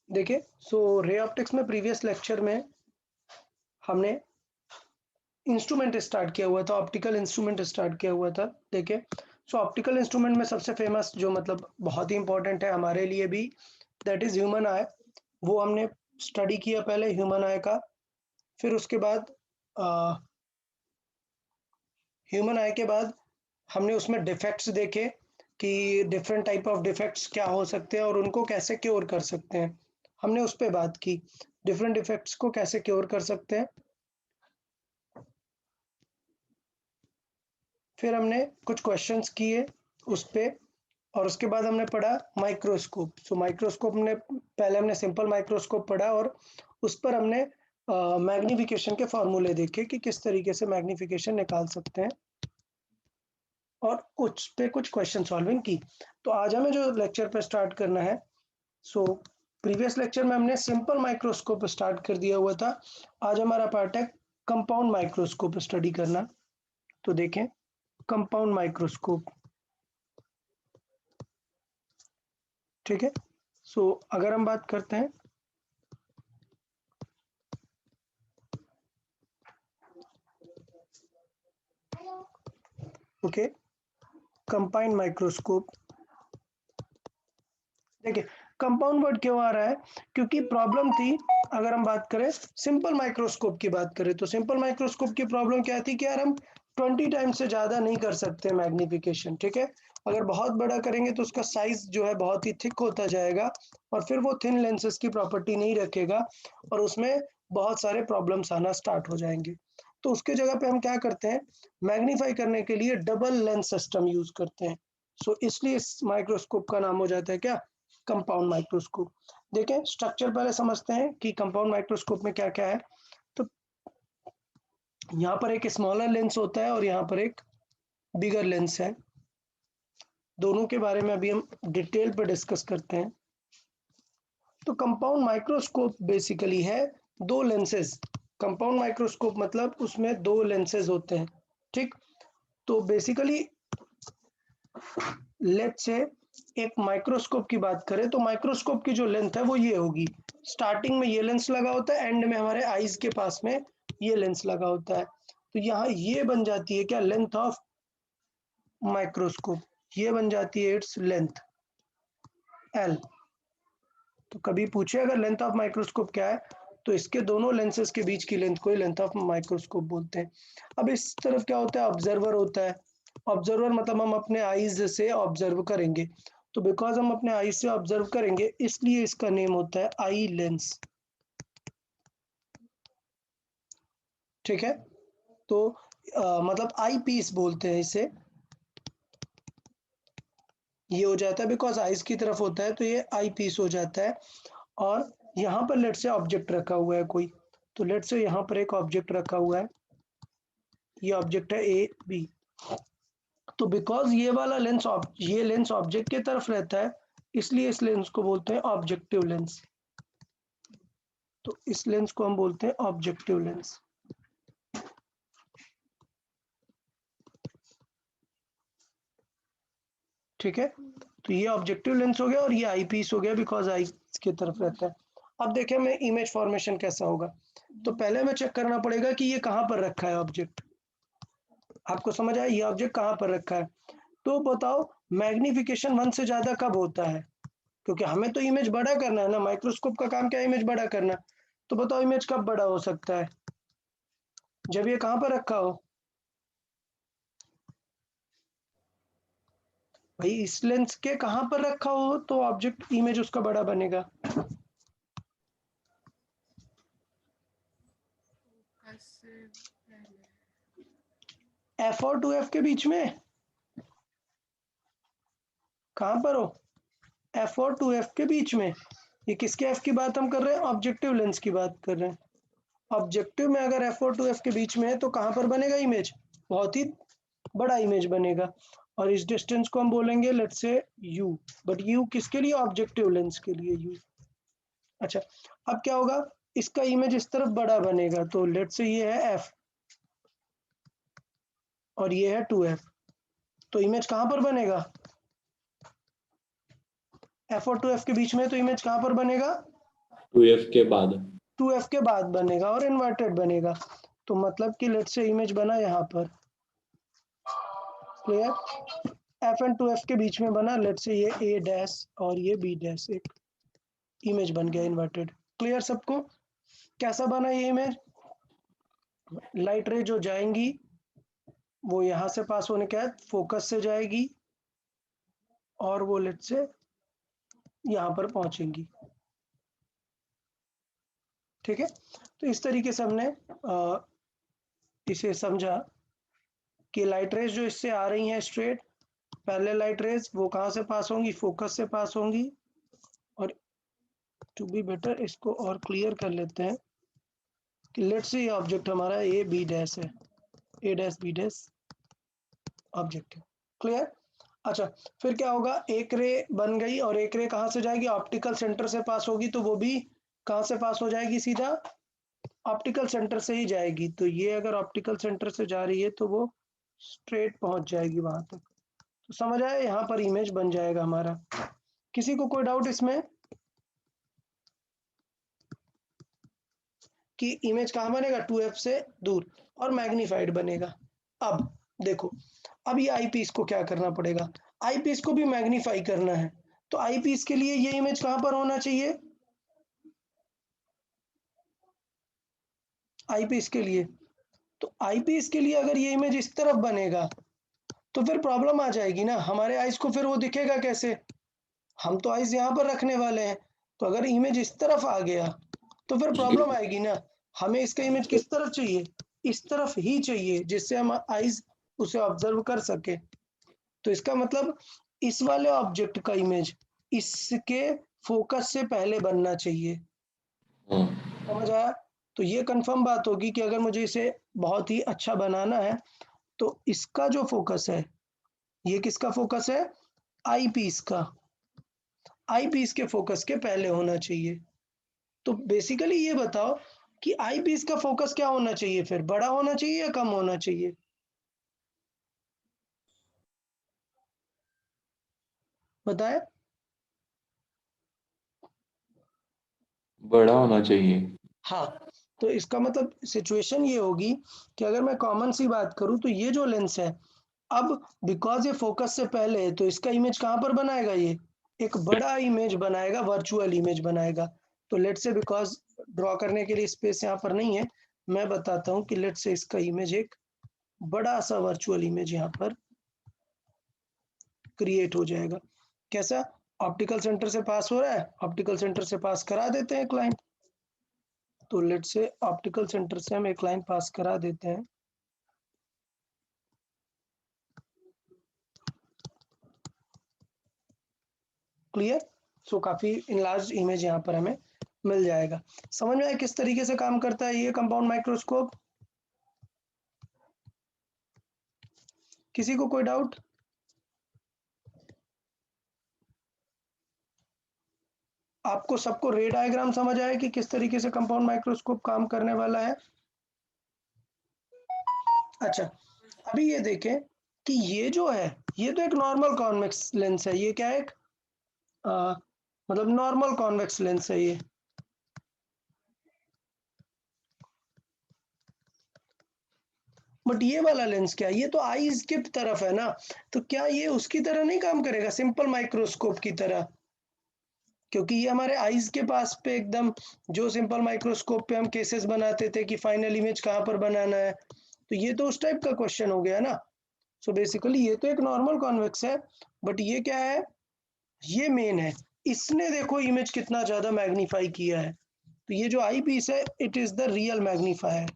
देखिए, सो ray optics में previous lecture में हमने इंस्ट्रूमेंट स्टार्ट किया हुआ था, ऑप्टिकल इंस्ट्रूमेंट स्टार्ट किया हुआ था। देखिए, सो ऑप्टिकल इंस्ट्रूमेंट में सबसे फेमस जो मतलब बहुत ही इंपॉर्टेंट है हमारे लिए भी, दैट इज़ ह्यूमन आई। वो हमने स्टडी किया पहले ह्यूमन आई का। फिर उसके बाद ह्यूमन आई के बाद हमने उसमें डिफेक्ट्स देखे कि डिफरेंट टाइप ऑफ डिफेक्ट्स क्या हो सकते हैं और उनको कैसे क्योर कर सकते हैं। हमने उस पे बात की, डिफरेंट डिफेक्ट्स को कैसे क्योर कर सकते हैं। फिर हमने कुछ क्वेश्चंस किए उस पे और उसके बाद हमने पढ़ा माइक्रोस्कोप। सो माइक्रोस्कोप में पहले हमने सिंपल माइक्रोस्कोप पढ़ा और उस पर हमने मैग्नीफिकेशन के फॉर्मूले देखे कि किस तरीके से मैग्नीफिकेशन निकाल सकते हैं और कुछ क्वेश्चन सॉल्विंग की। तो आज हमें जो लेक्चर पे स्टार्ट करना है, सो प्रीवियस लेक्चर में हमने सिंपल माइक्रोस्कोप स्टार्ट कर दिया हुआ था। आज हमारा पार्ट है कंपाउंड माइक्रोस्कोप स्टडी करना। तो देखें, कंपाउंड माइक्रोस्कोप, ठीक है। सो अगर हम बात करते हैं ओके, कंपाउंड माइक्रोस्कोप। देखिए, कंपाउंड वर्ड क्यों आ रहा है? क्योंकि प्रॉब्लम थी, अगर हम बात करें सिंपल माइक्रोस्कोप की बात करें तो सिंपल माइक्रोस्कोप की प्रॉब्लम क्या थी कि यार हम 20 टाइम्स से ज़्यादा नहीं कर सकते मैग्नीफिकेशन, ठीक है। अगर बहुत बड़ा करेंगे तो उसका साइज जो है बहुत ही थिक होता जाएगा और फिर वो थिन लेंसेज की प्रॉपर्टी नहीं रखेगा और उसमें बहुत सारे प्रॉब्लम्स आना स्टार्ट हो जाएंगे। तो उसके जगह पे हम क्या करते हैं, मैग्नीफाई करने के लिए डबल लेंस सिस्टम यूज करते हैं। सो इसलिए इस माइक्रोस्कोप का नाम हो जाता है क्या, कंपाउंड माइक्रोस्कोप। देखें, स्ट्रक्चर पहले समझते हैं कि कंपाउंड माइक्रोस्कोप में क्या क्या है। तो यहाँ पर एक स्मॉलर लेंस होता है और यहाँ पर एक बिगर लेंस है। दोनों के बारे में अभी हम डिटेल पे डिस्कस करते हैं। तो कंपाउंड माइक्रोस्कोप बेसिकली है दो लेंसेज। कंपाउंड माइक्रोस्कोप मतलब उसमें दो लेंसेज होते हैं, ठीक। तो बेसिकली लेट्स से एक माइक्रोस्कोप की बात करें तो माइक्रोस्कोप की जो लेंथ है वो ये होगी। स्टार्टिंग में ये लेंस लगा होता है, एंड में हमारे आईज के पास में ये लेंस लगा होता है। तो यहाँ ये बन जाती है क्या, लेंथ ऑफ माइक्रोस्कोप। ये बन जाती है इट्स लेंथ एल। तो कभी पूछे अगर लेंथ ऑफ माइक्रोस्कोप क्या है, तो इसके दोनों लेंसेज के बीच की लेंथ को ही लेंथ ऑफ माइक्रोस्कोप बोलते हैं। अब इस तरफ क्या होता है, ऑब्जर्वर होता है। ऑब्जर्वर मतलब हम अपने आईज से ऑब्जर्व करेंगे। तो बिकॉज हम अपने आईज से ऑब्जर्व करेंगे इसलिए इसका नेम होता है आई लेंस, ठीक है। तो मतलब आई पीस बोलते हैं इसे। ये हो जाता है बिकॉज आईज की तरफ होता है तो ये आई पीस हो जाता है। और यहाँ पर लेट से ऑब्जेक्ट रखा हुआ है कोई, तो लेट से यहाँ पर एक ऑब्जेक्ट रखा हुआ है, ये ऑब्जेक्ट है ए बी। तो बिकॉज ये लेंस ऑब्जेक्ट की तरफ रहता है इसलिए इस लेंस को बोलते हैं ऑब्जेक्टिव लेंस। तो इस लेंस को हम बोलते हैं ऑब्जेक्टिव लेंस, ठीक है। तो ये ऑब्जेक्टिव लेंस हो गया और ये आई पीस हो गया बिकॉज आई की तरफ रहता है। अब देखें हमें इमेज फॉर्मेशन कैसा होगा। तो पहले हमें चेक करना पड़ेगा कि ये कहाँ पर रखा है ऑब्जेक्ट। आपको समझ आया ये ऑब्जेक्ट कहाँ पर रखा है। तो बताओ मैग्नीफिकेशन 1 से ज़्यादा कब होता है, क्योंकि हमें तो इमेज बड़ा करना है ना, माइक्रोस्कोप का काम क्या है, इमेज बड़ा करना। तो बताओ इमेज कब बड़ा हो सकता है, जब ये कहाँ पर रखा हो। भाई इस लेंस के कहाँ पर रखा हो तो ऑब्जेक्ट इमेज उसका बड़ा बनेगा। एफ और 2F के बीच में, कहाँ पर हो, एफ और 2F के बीच में। ये किसके एफ की बात हम कर रहे हैं, ऑब्जेक्टिव लेंस की बात कर रहे हैं। ऑब्जेक्टिव में अगर एफ और 2F के बीच में है तो कहाँ पर बनेगा इमेज, बहुत ही बड़ा इमेज बनेगा। और इस डिस्टेंस को हम बोलेंगे let's say you, but you किसके लिए, ऑब्जेक्टिव लेंस के लिए यू। अच्छा, अब क्या होगा, इसका इमेज इस तरफ बड़ा बनेगा तो लेट्स से ये है एफ और ये है 2F। तो इमेज कहाँ पर बनेगा, एफ और 2F के बीच में, तो इमेज कहाँ पर बनेगा, 2f के बाद 2f के बाद बनेगा और इन्वर्टेड बनेगा। तो मतलब कि लेट्स से इमेज बना यहाँ पर, क्लियर, f एंड 2f के बीच में बना, लेट्स से ये a डैश और ये b डैश, एक इमेज बन गया इन्वर्टेड। क्लियर सबको? कैसा बना ये इमेज? लाइट रे जो जाएंगी वो यहाँ से पास होने के बाद फोकस से जाएगी और वो लेट से यहाँ पर पहुंचेंगी। ठीक है, तो इस तरीके से हमने इसे समझा कि लाइट रेज जो इससे आ रही हैं स्ट्रेट, पहले लाइट रेज वो कहाँ से पास होंगी? फोकस से पास होंगी। और टू बी बेटर इसको और क्लियर कर लेते हैं कि लेट से ये ऑब्जेक्ट हमारा ए बी डैश है, ए डैश बी डैश ऑब्जेक्ट है। क्लियर? अच्छा, फिर क्या होगा? एक रे बन गई और एक रे कहाँ से जाएगी? ऑप्टिकल सेंटर से पास होगी, तो वो भी कहाँ से पास हो जाएगी? सीधा ऑप्टिकल सेंटर से ही जाएगी। तो ये अगर ऑप्टिकल सेंटर से जा रही है तो वो स्ट्रेट पहुंच जाएगी वहां तक। तो समझ आया? यहाँ पर इमेज बन जाएगा हमारा। किसी को कोई डाउट इसमें कि इमेज कहाँ बनेगा? 2f से दूर और मैग्नीफाइड बनेगा। अब देखो, अब ये आईपीस को क्या करना पड़ेगा? आईपीस को भी मैग्नीफाई करना है। तो आईपीस के लिए ये इमेज कहाँ पर होना चाहिए? आईपीस के लिए, तो आईपीस के लिए अगर ये इमेज इस तरफ बनेगा तो फिर प्रॉब्लम आ जाएगी ना, हमारे आइज को फिर वो दिखेगा कैसे? हम तो आइज यहाँ पर रखने वाले हैं, तो अगर इमेज इस तरफ आ गया तो फिर प्रॉब्लम आएगी ना। हमें इसका इमेज किस तरफ चाहिए? इस तरफ ही चाहिए, जिससे हम आइज उसे ऑब्जर्व कर सके। तो इसका मतलब इस वाले ऑब्जेक्ट का इमेज इसके फोकस से पहले बनना चाहिए। हाँ समझ आया? तो ये कंफर्म बात होगी कि अगर मुझे इसे बहुत ही अच्छा बनाना है तो इसका जो फोकस है, ये किसका फोकस है? आई पीस का। आई पीस के फोकस के पहले होना चाहिए। तो बेसिकली ये बताओ कि आई पीस का फोकस क्या होना चाहिए? फिर बड़ा होना चाहिए या कम होना चाहिए? बताएं। बड़ा होना चाहिए। हाँ, तो इसका मतलब सिचुएशन ये होगी कि अगर मैं कॉमन सी बात करूं तो ये जो लेंस है, अब बिकॉज ये फोकस से पहले है तो इसका इमेज कहाँ पर बनाएगा? ये एक बड़ा इमेज बनाएगा, वर्चुअल इमेज बनाएगा। तो लेट से, बिकॉज ड्रॉ करने के लिए स्पेस यहाँ पर नहीं है, मैं बताता हूँ कि लेट से इसका इमेज एक बड़ा सा वर्चुअल इमेज यहाँ पर क्रिएट हो जाएगा। कैसा? ऑप्टिकल सेंटर से पास हो रहा है, ऑप्टिकल सेंटर से पास करा देते हैं एक लाइन। तो लेट से ऑप्टिकल सेंटर से हम एक लाइन पास करा देते हैं। क्लियर? सो काफी इनलार्ज इमेज यहाँ पर हमें मिल जाएगा। समझ में आया किस तरीके से काम करता है ये कंपाउंड माइक्रोस्कोप? किसी को कोई डाउट? आपको सबको रे डायग्राम समझ आया कि किस तरीके से कंपाउंड माइक्रोस्कोप काम करने वाला है? अच्छा, अभी ये देखें कि ये जो है, ये तो एक नॉर्मल कॉन्वेक्स लेंस है। ये क्या है? एक मतलब नॉर्मल कॉन्वेक्स लेंस है ये। बट ये वाला लेंस क्या है? ये तो आईज की तरफ है ना, तो क्या ये उसकी तरह नहीं काम करेगा, सिंपल माइक्रोस्कोप की तरह? क्योंकि ये हमारे आईज के पास पे एकदम, जो सिंपल माइक्रोस्कोप पे हम केसेस बनाते थे कि फाइनल इमेज कहाँ पर बनाना है, तो ये तो उस टाइप का क्वेश्चन हो गया ना। सो बेसिकली ये तो एक नॉर्मल कॉन्वेक्स है, बट ये क्या है? ये मेन है। इसने देखो इमेज कितना ज्यादा मैग्नीफाई किया है। तो ये जो आई पीस है, it is the real magnifier.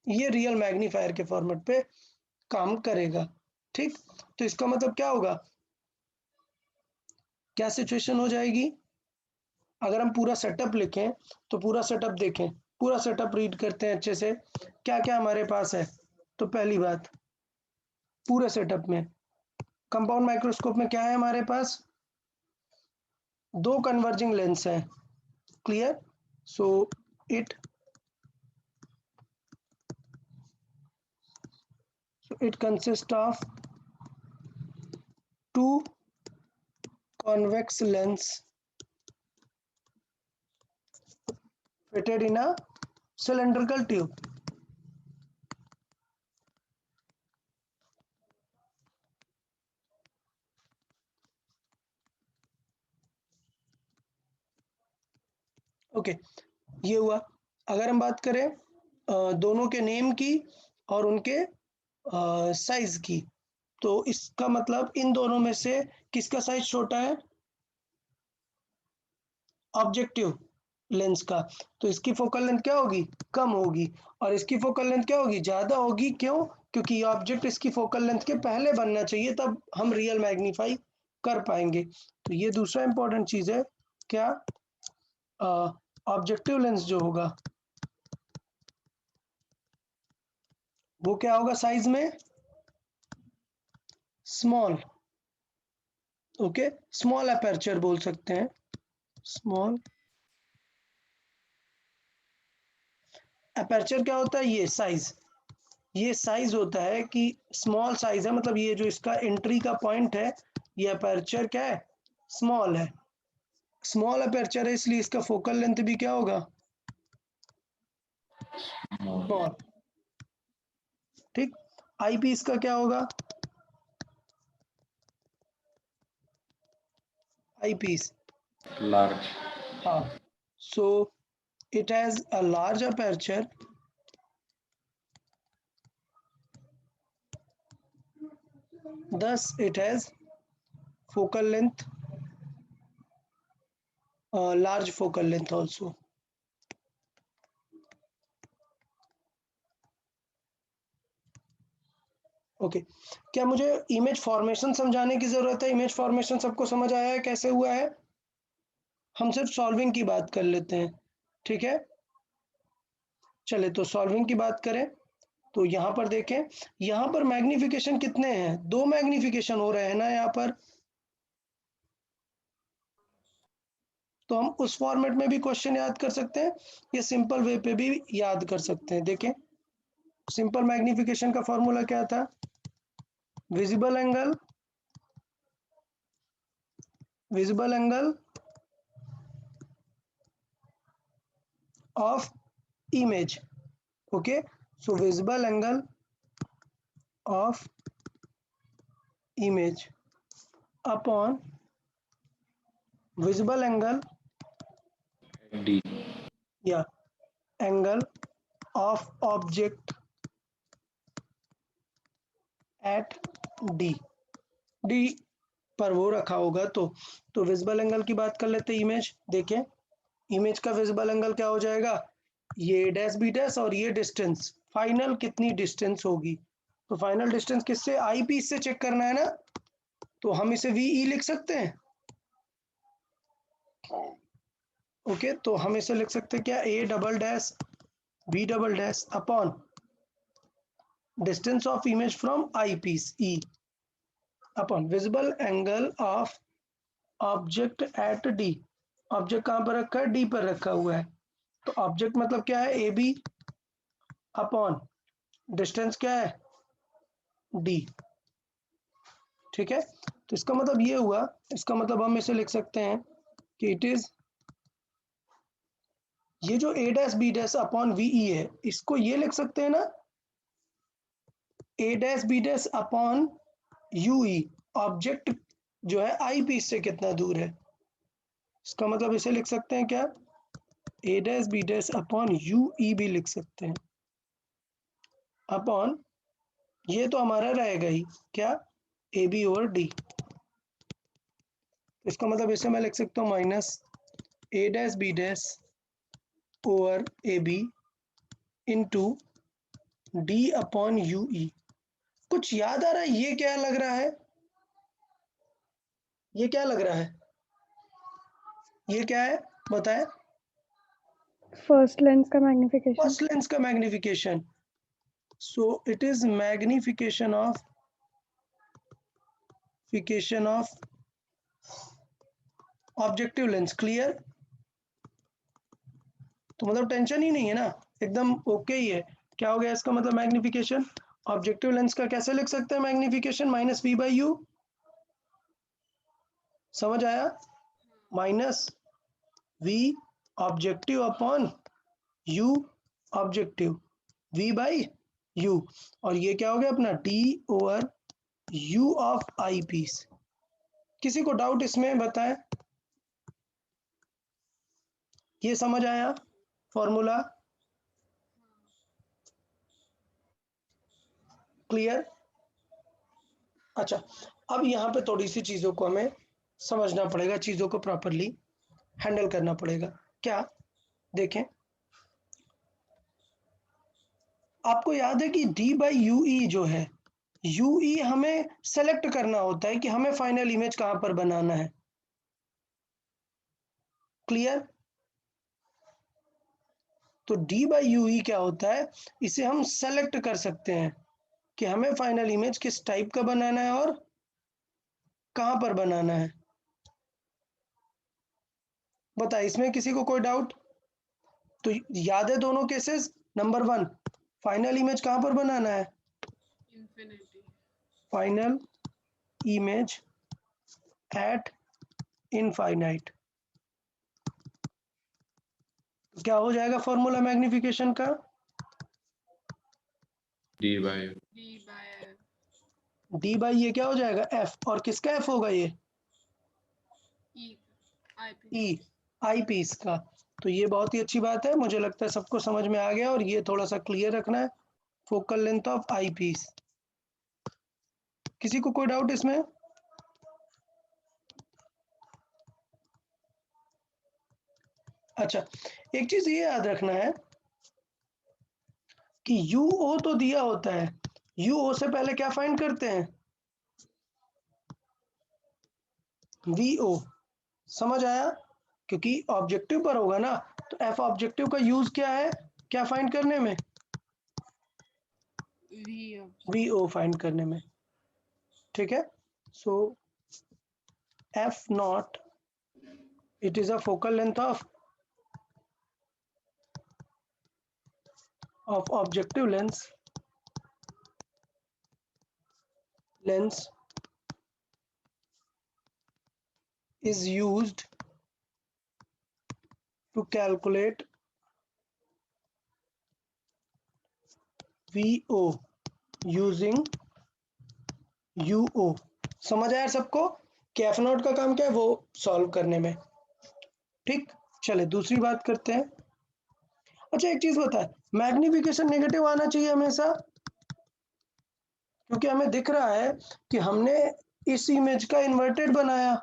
ये रियल मैग्नीफायर के फॉर्मेट पे काम करेगा। ठीक, तो इसका मतलब क्या होगा? क्या सिचुएशन हो जाएगी? अगर हम पूरा सेटअप लिखें तो पूरा सेटअप देखें, पूरा सेटअप रीड करते हैं अच्छे से, क्या क्या हमारे पास है। तो पहली बात, पूरे सेटअप में कंपाउंड माइक्रोस्कोप में क्या है हमारे पास? दो कन्वर्जिंग लेंस हैं। Clear? So it consists of two convex lens fitted in a cylindrical tube. Okay, ये हुआ। अगर हम बात करें दोनों के नेम की और उनके साइज की, तो इसका मतलब इन दोनों में से किसका साइज छोटा है? ऑब्जेक्टिव लेंस का। तो इसकी फोकल लेंथ क्या होगी? कम होगी। और इसकी फोकल लेंथ क्या होगी? ज्यादा होगी। क्यों? क्योंकि ये ऑब्जेक्ट इसकी फोकल लेंथ के पहले बनना चाहिए, तब हम रियल मैग्नीफाई कर पाएंगे। तो ये दूसरा इंपॉर्टेंट चीज है। क्या? ऑब्जेक्टिव लेंस जो होगा वो क्या होगा साइज में? स्मॉल। ओके, स्मॉल अपर्चर बोल सकते हैं, स्मॉल अपर्चर। क्या होता है? ये साइज, ये साइज होता है कि स्मॉल साइज है, मतलब ये जो इसका एंट्री का पॉइंट है, ये अपर्चर क्या है? स्मॉल है। स्मॉल अपर्चर है, इसलिए इसका फोकल लेंथ भी क्या होगा? स्मॉल। ठीक। आई पीस का क्या होगा? आई पीस लार्ज। हाँ। सो it has a large aperture thus it has focal length large focal length also. Okay, क्या मुझे इमेज फॉर्मेशन समझाने की जरूरत है? इमेज फॉर्मेशन सबको समझ आया है कैसे हुआ है? हम सिर्फ सॉल्विंग की बात कर लेते हैं, ठीक है? चले तो सॉल्विंग की बात करें तो यहाँ पर देखें, यहाँ पर मैग्निफिकेशन कितने हैं? 2 मैग्निफिकेशन हो रहे हैं ना यहाँ पर। तो हम उस फॉर्मेट में भी क्वेश्चन याद कर सकते हैं, या सिंपल वे पे भी याद कर सकते हैं। देखें, सिंपल मैग्निफिकेशन का फॉर्मूला क्या था? Visible angle of image. Okay, so visible angle of image upon visible angle D. या angle of object at D। D पर वो रखा होगा तो विजिबल एंगल की बात कर लेते हैं। इमेज देखें, इमेज का विजिबल एंगल क्या हो जाएगा? ये डैश बी डैश और ये डिस्टेंस, फाइनल कितनी डिस्टेंस होगी? तो फाइनल डिस्टेंस किससे? आई पीस से चेक करना है ना, तो हम इसे वी लिख सकते हैं। ओके, तो हम इसे लिख सकते हैं क्या? A double dash B double dash upon distance of image from eyepiece E upon visible angle of object at D. Object कहाँ पर रखा है? डी पर रखा हुआ है। तो ऑब्जेक्ट मतलब क्या है? ए बी अपॉन डिस्टेंस क्या है? डी। ठीक है, तो इसका मतलब ये हुआ, इसका मतलब हम इसे लिख सकते हैं कि इट इज, ये जो A dash B dash upon v e है, इसको ये लिख सकते हैं ना, A dash B dash upon u e. Object जो है आई पीस से कितना दूर है, इसका मतलब इसे लिख सकते हैं क्या? A dash B dash upon u e भी लिख सकते हैं, अपॉन ये तो हमारा रहेगा ही क्या? A B over D. इसका मतलब इसे मैं लिख सकता हूँ minus A dash B dash over A B into D upon U E. कुछ याद आ रहा है? ये क्या लग रहा है? ये क्या लग रहा है? ये क्या है बताएं? फर्स्ट लेंस का मैग्निफिकेशन। फर्स्ट लेंस का magnification. So it is magnification of objective lens. Clear? तो मतलब टेंशन ही नहीं है ना, एकदम ओके ही है। क्या हो गया इसका मतलब? मैग्निफिकेशन ऑब्जेक्टिव लेंस का कैसे लिख सकते हैं? Magnification minus V by U, समझ आया? Minus v objective upon u objective v by u, और ये क्या हो गया अपना d over u of eyepiece. किसी को डाउट इसमें बताएं? ये समझ आया फॉर्मूला? क्लियर? अच्छा, अब यहाँ पे थोड़ी सी चीज़ों को हमें समझना पड़ेगा, चीज़ों को प्रॉपरली हैंडल करना पड़ेगा। क्या? देखें, आपको याद है कि d बाई यू ई जो है, यू ई हमें सेलेक्ट करना होता है कि हमें फाइनल इमेज कहाँ पर बनाना है। क्लियर? तो d बाई यू ई क्या होता है, इसे हम सेलेक्ट कर सकते हैं कि हमें फाइनल इमेज किस टाइप का बनाना है और कहाँ पर बनाना है। बताइए, इसमें किसी को कोई डाउट? तो याद है दोनों केसेस। नंबर 1, फाइनल इमेज कहाँ पर बनाना है? Infinity. Final image at infinite. क्या हो जाएगा फॉर्मूला मैग्निफिकेशन का? D by D by d by ये क्या हो जाएगा f, और किसका f होगा ये? E eyepiece. e eyepiece का। तो ये बहुत ही अच्छी बात है, मुझे लगता है सबको समझ में आ गया, और ये थोड़ा सा क्लियर रखना है, focal length of eyepiece. किसी को कोई डाउट इसमें? अच्छा, एक चीज ये याद रखना है कि UO तो दिया होता है, UO से पहले क्या फाइंड करते हैं? VO। समझ आया? क्योंकि ऑब्जेक्टिव पर होगा ना, तो F ऑब्जेक्टिव का यूज क्या है, क्या फाइंड करने में? VO फाइंड करने में। ठीक है, सो F not, it is a focal length of objective lens is used to calculate VO using UO। समझ आया सबको कि F नॉट का काम क्या है, वो सॉल्व करने में। ठीक, चले दूसरी बात करते हैं। अच्छा, एक चीज बता, मैग्निफिकेशन नेगेटिव आना चाहिए हमेशा, क्योंकि हमें दिख रहा है कि हमने इस इमेज का इन्वर्टेड बनाया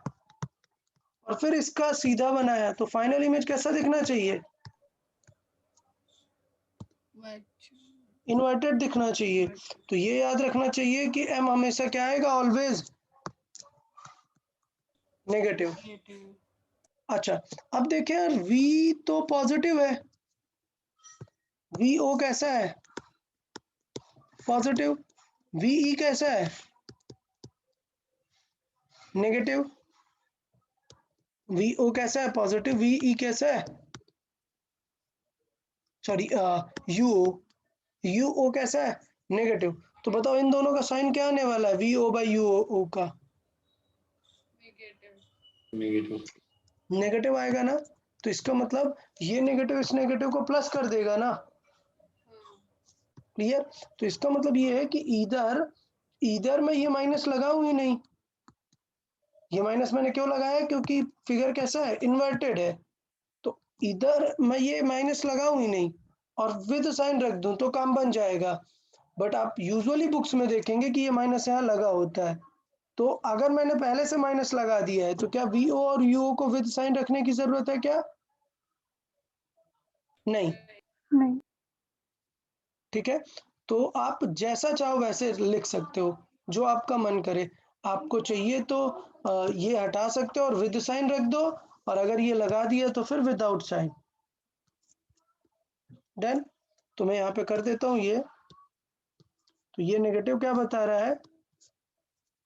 और फिर इसका सीधा बनाया, तो फाइनल इमेज कैसा दिखना चाहिए? इन्वर्टेड दिखना चाहिए। तो ये याद रखना चाहिए कि m हमेशा क्या आएगा, ऑलवेज नेगेटिव। अच्छा, अब देखें यार, v तो पॉजिटिव है, VO कैसा है? पॉजिटिव। VE कैसा है? नेगेटिव। VO कैसा है? पॉजिटिव। VE कैसा है? सॉरी, UO कैसा है? नेगेटिव। तो बताओ इन दोनों का साइन क्या आने वाला है, VO बाई UO का? negative. नेगेटिव आएगा ना, तो इसका मतलब ये नेगेटिव इस नेगेटिव को प्लस कर देगा ना। क्लियर? तो इसका मतलब ये है कि इधर मैं ये माइनस लगाऊं ही नहीं। ये माइनस मैंने क्यों लगाया? क्योंकि फिगर कैसा है, इन्वर्टेड है। तो इधर मैं ये माइनस लगाऊं ही नहीं और विद साइन रख दूं तो काम बन जाएगा। बट आप यूजुअली बुक्स में देखेंगे कि ये माइनस यहाँ लगा होता है। तो अगर मैंने पहले से माइनस लगा दिया है, तो क्या VO और UO को विद साइन रखने की जरूरत है क्या? नहीं। नहीं। ठीक है, तो आप जैसा चाहो वैसे लिख सकते हो, जो आपका मन करे। आपको चाहिए तो ये हटा सकते हो और विद साइन रख दो, और अगर ये लगा दिया तो फिर विदाउट साइन। डन। तो मैं यहाँ पे कर देता हूँ ये। तो ये नेगेटिव क्या बता रहा है?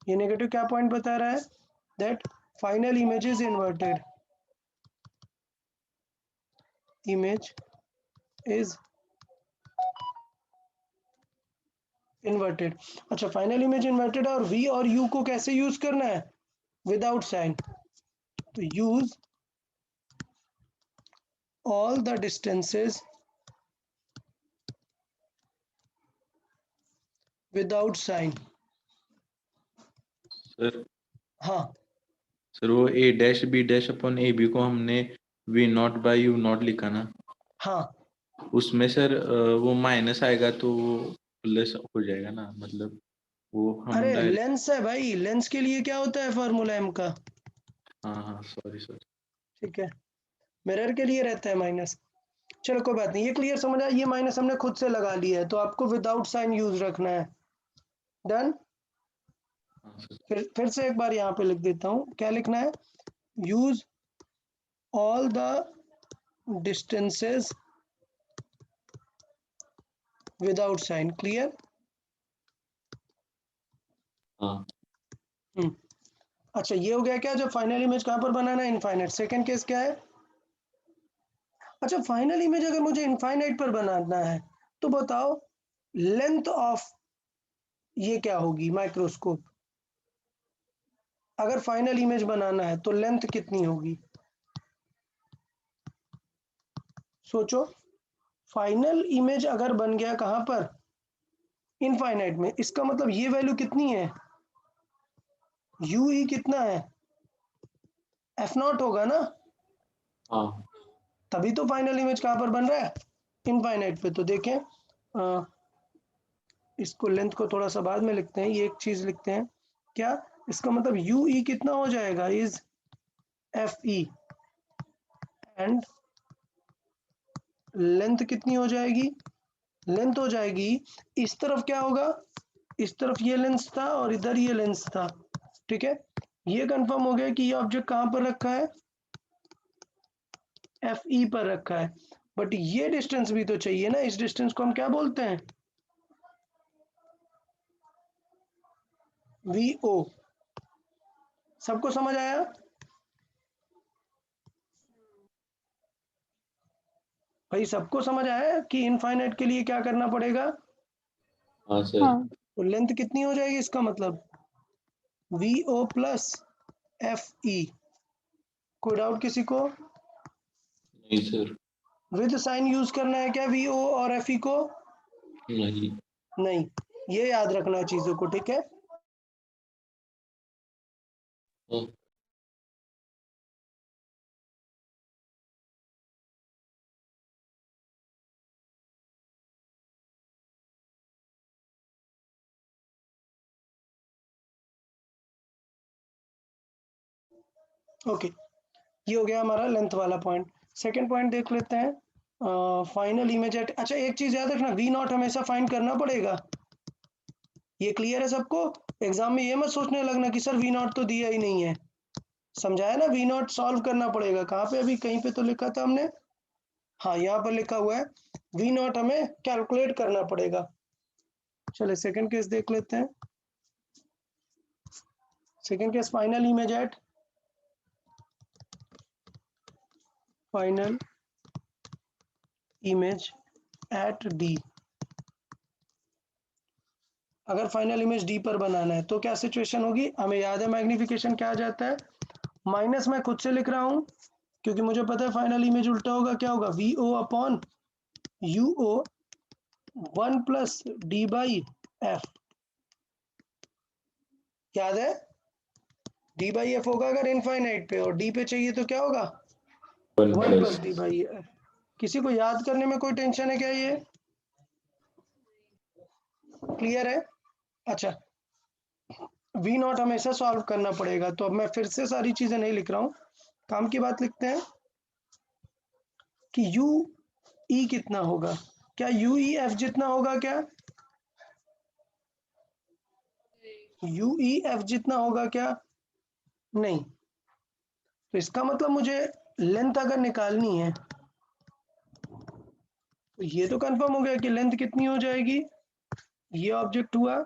ये नेगेटिव क्या पॉइंट बता रहा है? That final image is inverted. Image is inverted. अच्छा, फाइनल इमेज इन्वर्टेड, और V और U को कैसे यूज करना है? Without sign. तो use all the distances without sign. Sir हाँ सर वो A dash B dash upon A B को हमने v not by you nought लिखा ना, हाँ उसमें सर वो माइनस आएगा तो वो प्लस हो जाएगा ना, मतलब वो हम अरे डायरेक्ट। लेंस है भाई, लेंस के लिए क्या होता है फॉर्मूला एम का? हाँ हाँ सॉरी सर। ठीक है, मिरर के लिए रहता है माइनस। चलो कोई बात नहीं, ये क्लियर समझ आया। ये माइनस हमने खुद से लगा लिया है, तो आपको विदाउट साइन यूज रखना है। डन। हाँ सर। फिर से एक बार यहाँ पे लिख देता हूँ, क्या लिखना है? Use all the distances without sign. Clear? हाँ अच्छा ये हो गया क्या? जब फाइनल इमेज कहाँ पर बनाना है? इनफाइनाइट। सेकंड केस क्या है? अच्छा फाइनल इमेज अगर मुझे इनफाइनाइट पर बनाना है तो बताओ लेंथ ऑफ ये क्या होगी माइक्रोस्कोप? अगर फाइनल इमेज बनाना है तो लेंथ कितनी होगी? सोचो, फाइनल इमेज अगर बन गया कहाँ पर? इनफाइनाइट में। इसका मतलब ये वैल्यू कितनी है? यू ई कितना है? एफ नॉट होगा ना, हाँ तभी तो फाइनल इमेज कहाँ पर बन रहा है? इनफाइनाइट पे। तो देखें इसको लेंथ को थोड़ा सा बाद में लिखते हैं, ये एक चीज लिखते हैं। क्या इसका मतलब यू ई कितना हो जाएगा? Is F E and length कितनी हो जाएगी? लेंथ हो जाएगी, इस तरफ क्या होगा? इस तरफ ये लेंस था और इधर ये लेंस था। ठीक है, ये कंफर्म हो गया कि ये ऑब्जेक्ट कहां पर रखा है? एफ ई पर रखा है। बट ये डिस्टेंस भी तो चाहिए ना, इस डिस्टेंस को हम क्या बोलते हैं? V O. सबको समझ आया? भाई सबको समझ आया कि इनफाइनाइट के लिए क्या करना पड़ेगा? हाँ सर। हाँ तो लेंथ कितनी हो जाएगी इसका मतलब? V O plus F E. कोई डाउट किसी को? नहीं सर। विद साइन यूज करना है क्या वी ओ और एफ ई को? नहीं। नहीं, ये याद रखना है चीजों को। ठीक है, हाँ ओके। ये हो गया हमारा लेंथ वाला पॉइंट। सेकंड पॉइंट देख लेते हैं, फाइनल इमेज एट। अच्छा एक चीज याद रखना, वी नॉट हमेशा फाइंड करना पड़ेगा। ये क्लियर है सबको? एग्जाम में ये मत सोचने लगना कि सर वी नॉट तो दिया ही नहीं है। समझाया ना, वी नॉट सॉल्व करना पड़ेगा। कहाँ पे? अभी कहीं पे तो लिखा था हमने, हाँ यहाँ पर लिखा हुआ है, वी नॉट हमें कैलकुलेट करना पड़ेगा। चलिए सेकंड केस देख लेते हैं। Second case final image eight final image eight D. अगर फाइनल इमेज डी पर बनाना है तो क्या सिचुएशन होगी? हमें याद है मैग्निफिकेशन क्या आ जाता है? माइनस मैं खुद से लिख रहा हूं क्योंकि मुझे पता है फाइनल इमेज उल्टा होगा। क्या होगा? V O upon you O 1 plus D by F. याद है डी बाई एफ होगा अगर इनफाइनाइट पे, और डी पे चाहिए तो क्या होगा? 1 प्लस डी बाई एफ। किसी को याद करने में कोई टेंशन है क्या? ये क्लियर है? अच्छा, वी नॉट हमेशा सॉल्व करना पड़ेगा। तो अब मैं फिर से सारी चीजें नहीं लिख रहा हूं, काम की बात लिखते हैं कि यू ई कितना होगा? क्या यू ई एफ जितना होगा? क्या यू ई एफ जितना होगा? क्या नहीं। तो इसका मतलब मुझे लेंथ अगर निकालनी है तो ये तो कंफर्म हो गया कि लेंथ कितनी हो जाएगी? ये ऑब्जेक्ट हुआ,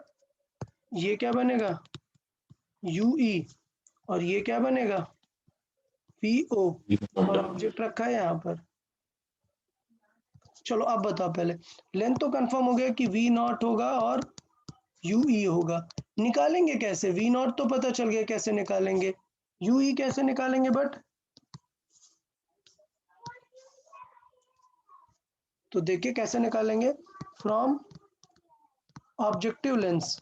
ये क्या बनेगा? यू ई, और ये क्या बनेगा? P O. और ऑब्जेक्ट रखा है यहाँ पर। चलो अब बताओ, पहले लेंथ तो कंफर्म हो गया कि वी नॉट होगा और यू ई होगा। निकालेंगे कैसे? वी नॉट तो पता चल गया, कैसे निकालेंगे? यूई कैसे निकालेंगे बट? तो देखिए कैसे निकालेंगे, from objective lens.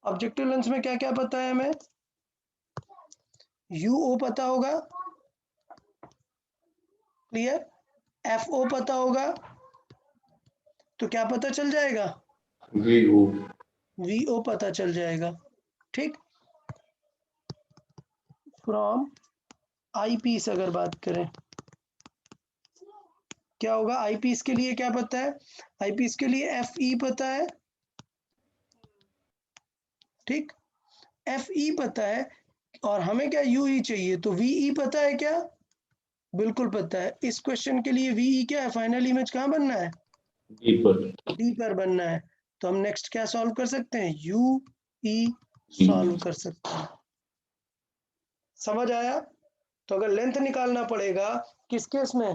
Objective lens में क्या क्या पता है हमें? यूओ पता होगा, क्लियर? एफओ पता होगा, तो क्या पता चल जाएगा? VO। वीओ पता चल जाएगा, ठीक। फ्रॉम आईपीस अगर बात करें, क्या होगा? आईपीस के लिए क्या पता है? आईपीस के लिए एफई पता है, ठीक। एफई पता है, और हमें क्या यूई चाहिए, तो वीई पता है क्या? बिल्कुल पता है। इस क्वेश्चन के लिए वीई क्या है? फाइनल इमेज कहाँ बनना है? D पर। डी पर बनना है। तो हम नेक्स्ट क्या सॉल्व कर सकते हैं? यू ई सॉल्व कर सकते हैं। समझ आया? तो अगर लेंथ निकालना पड़ेगा किस केस में?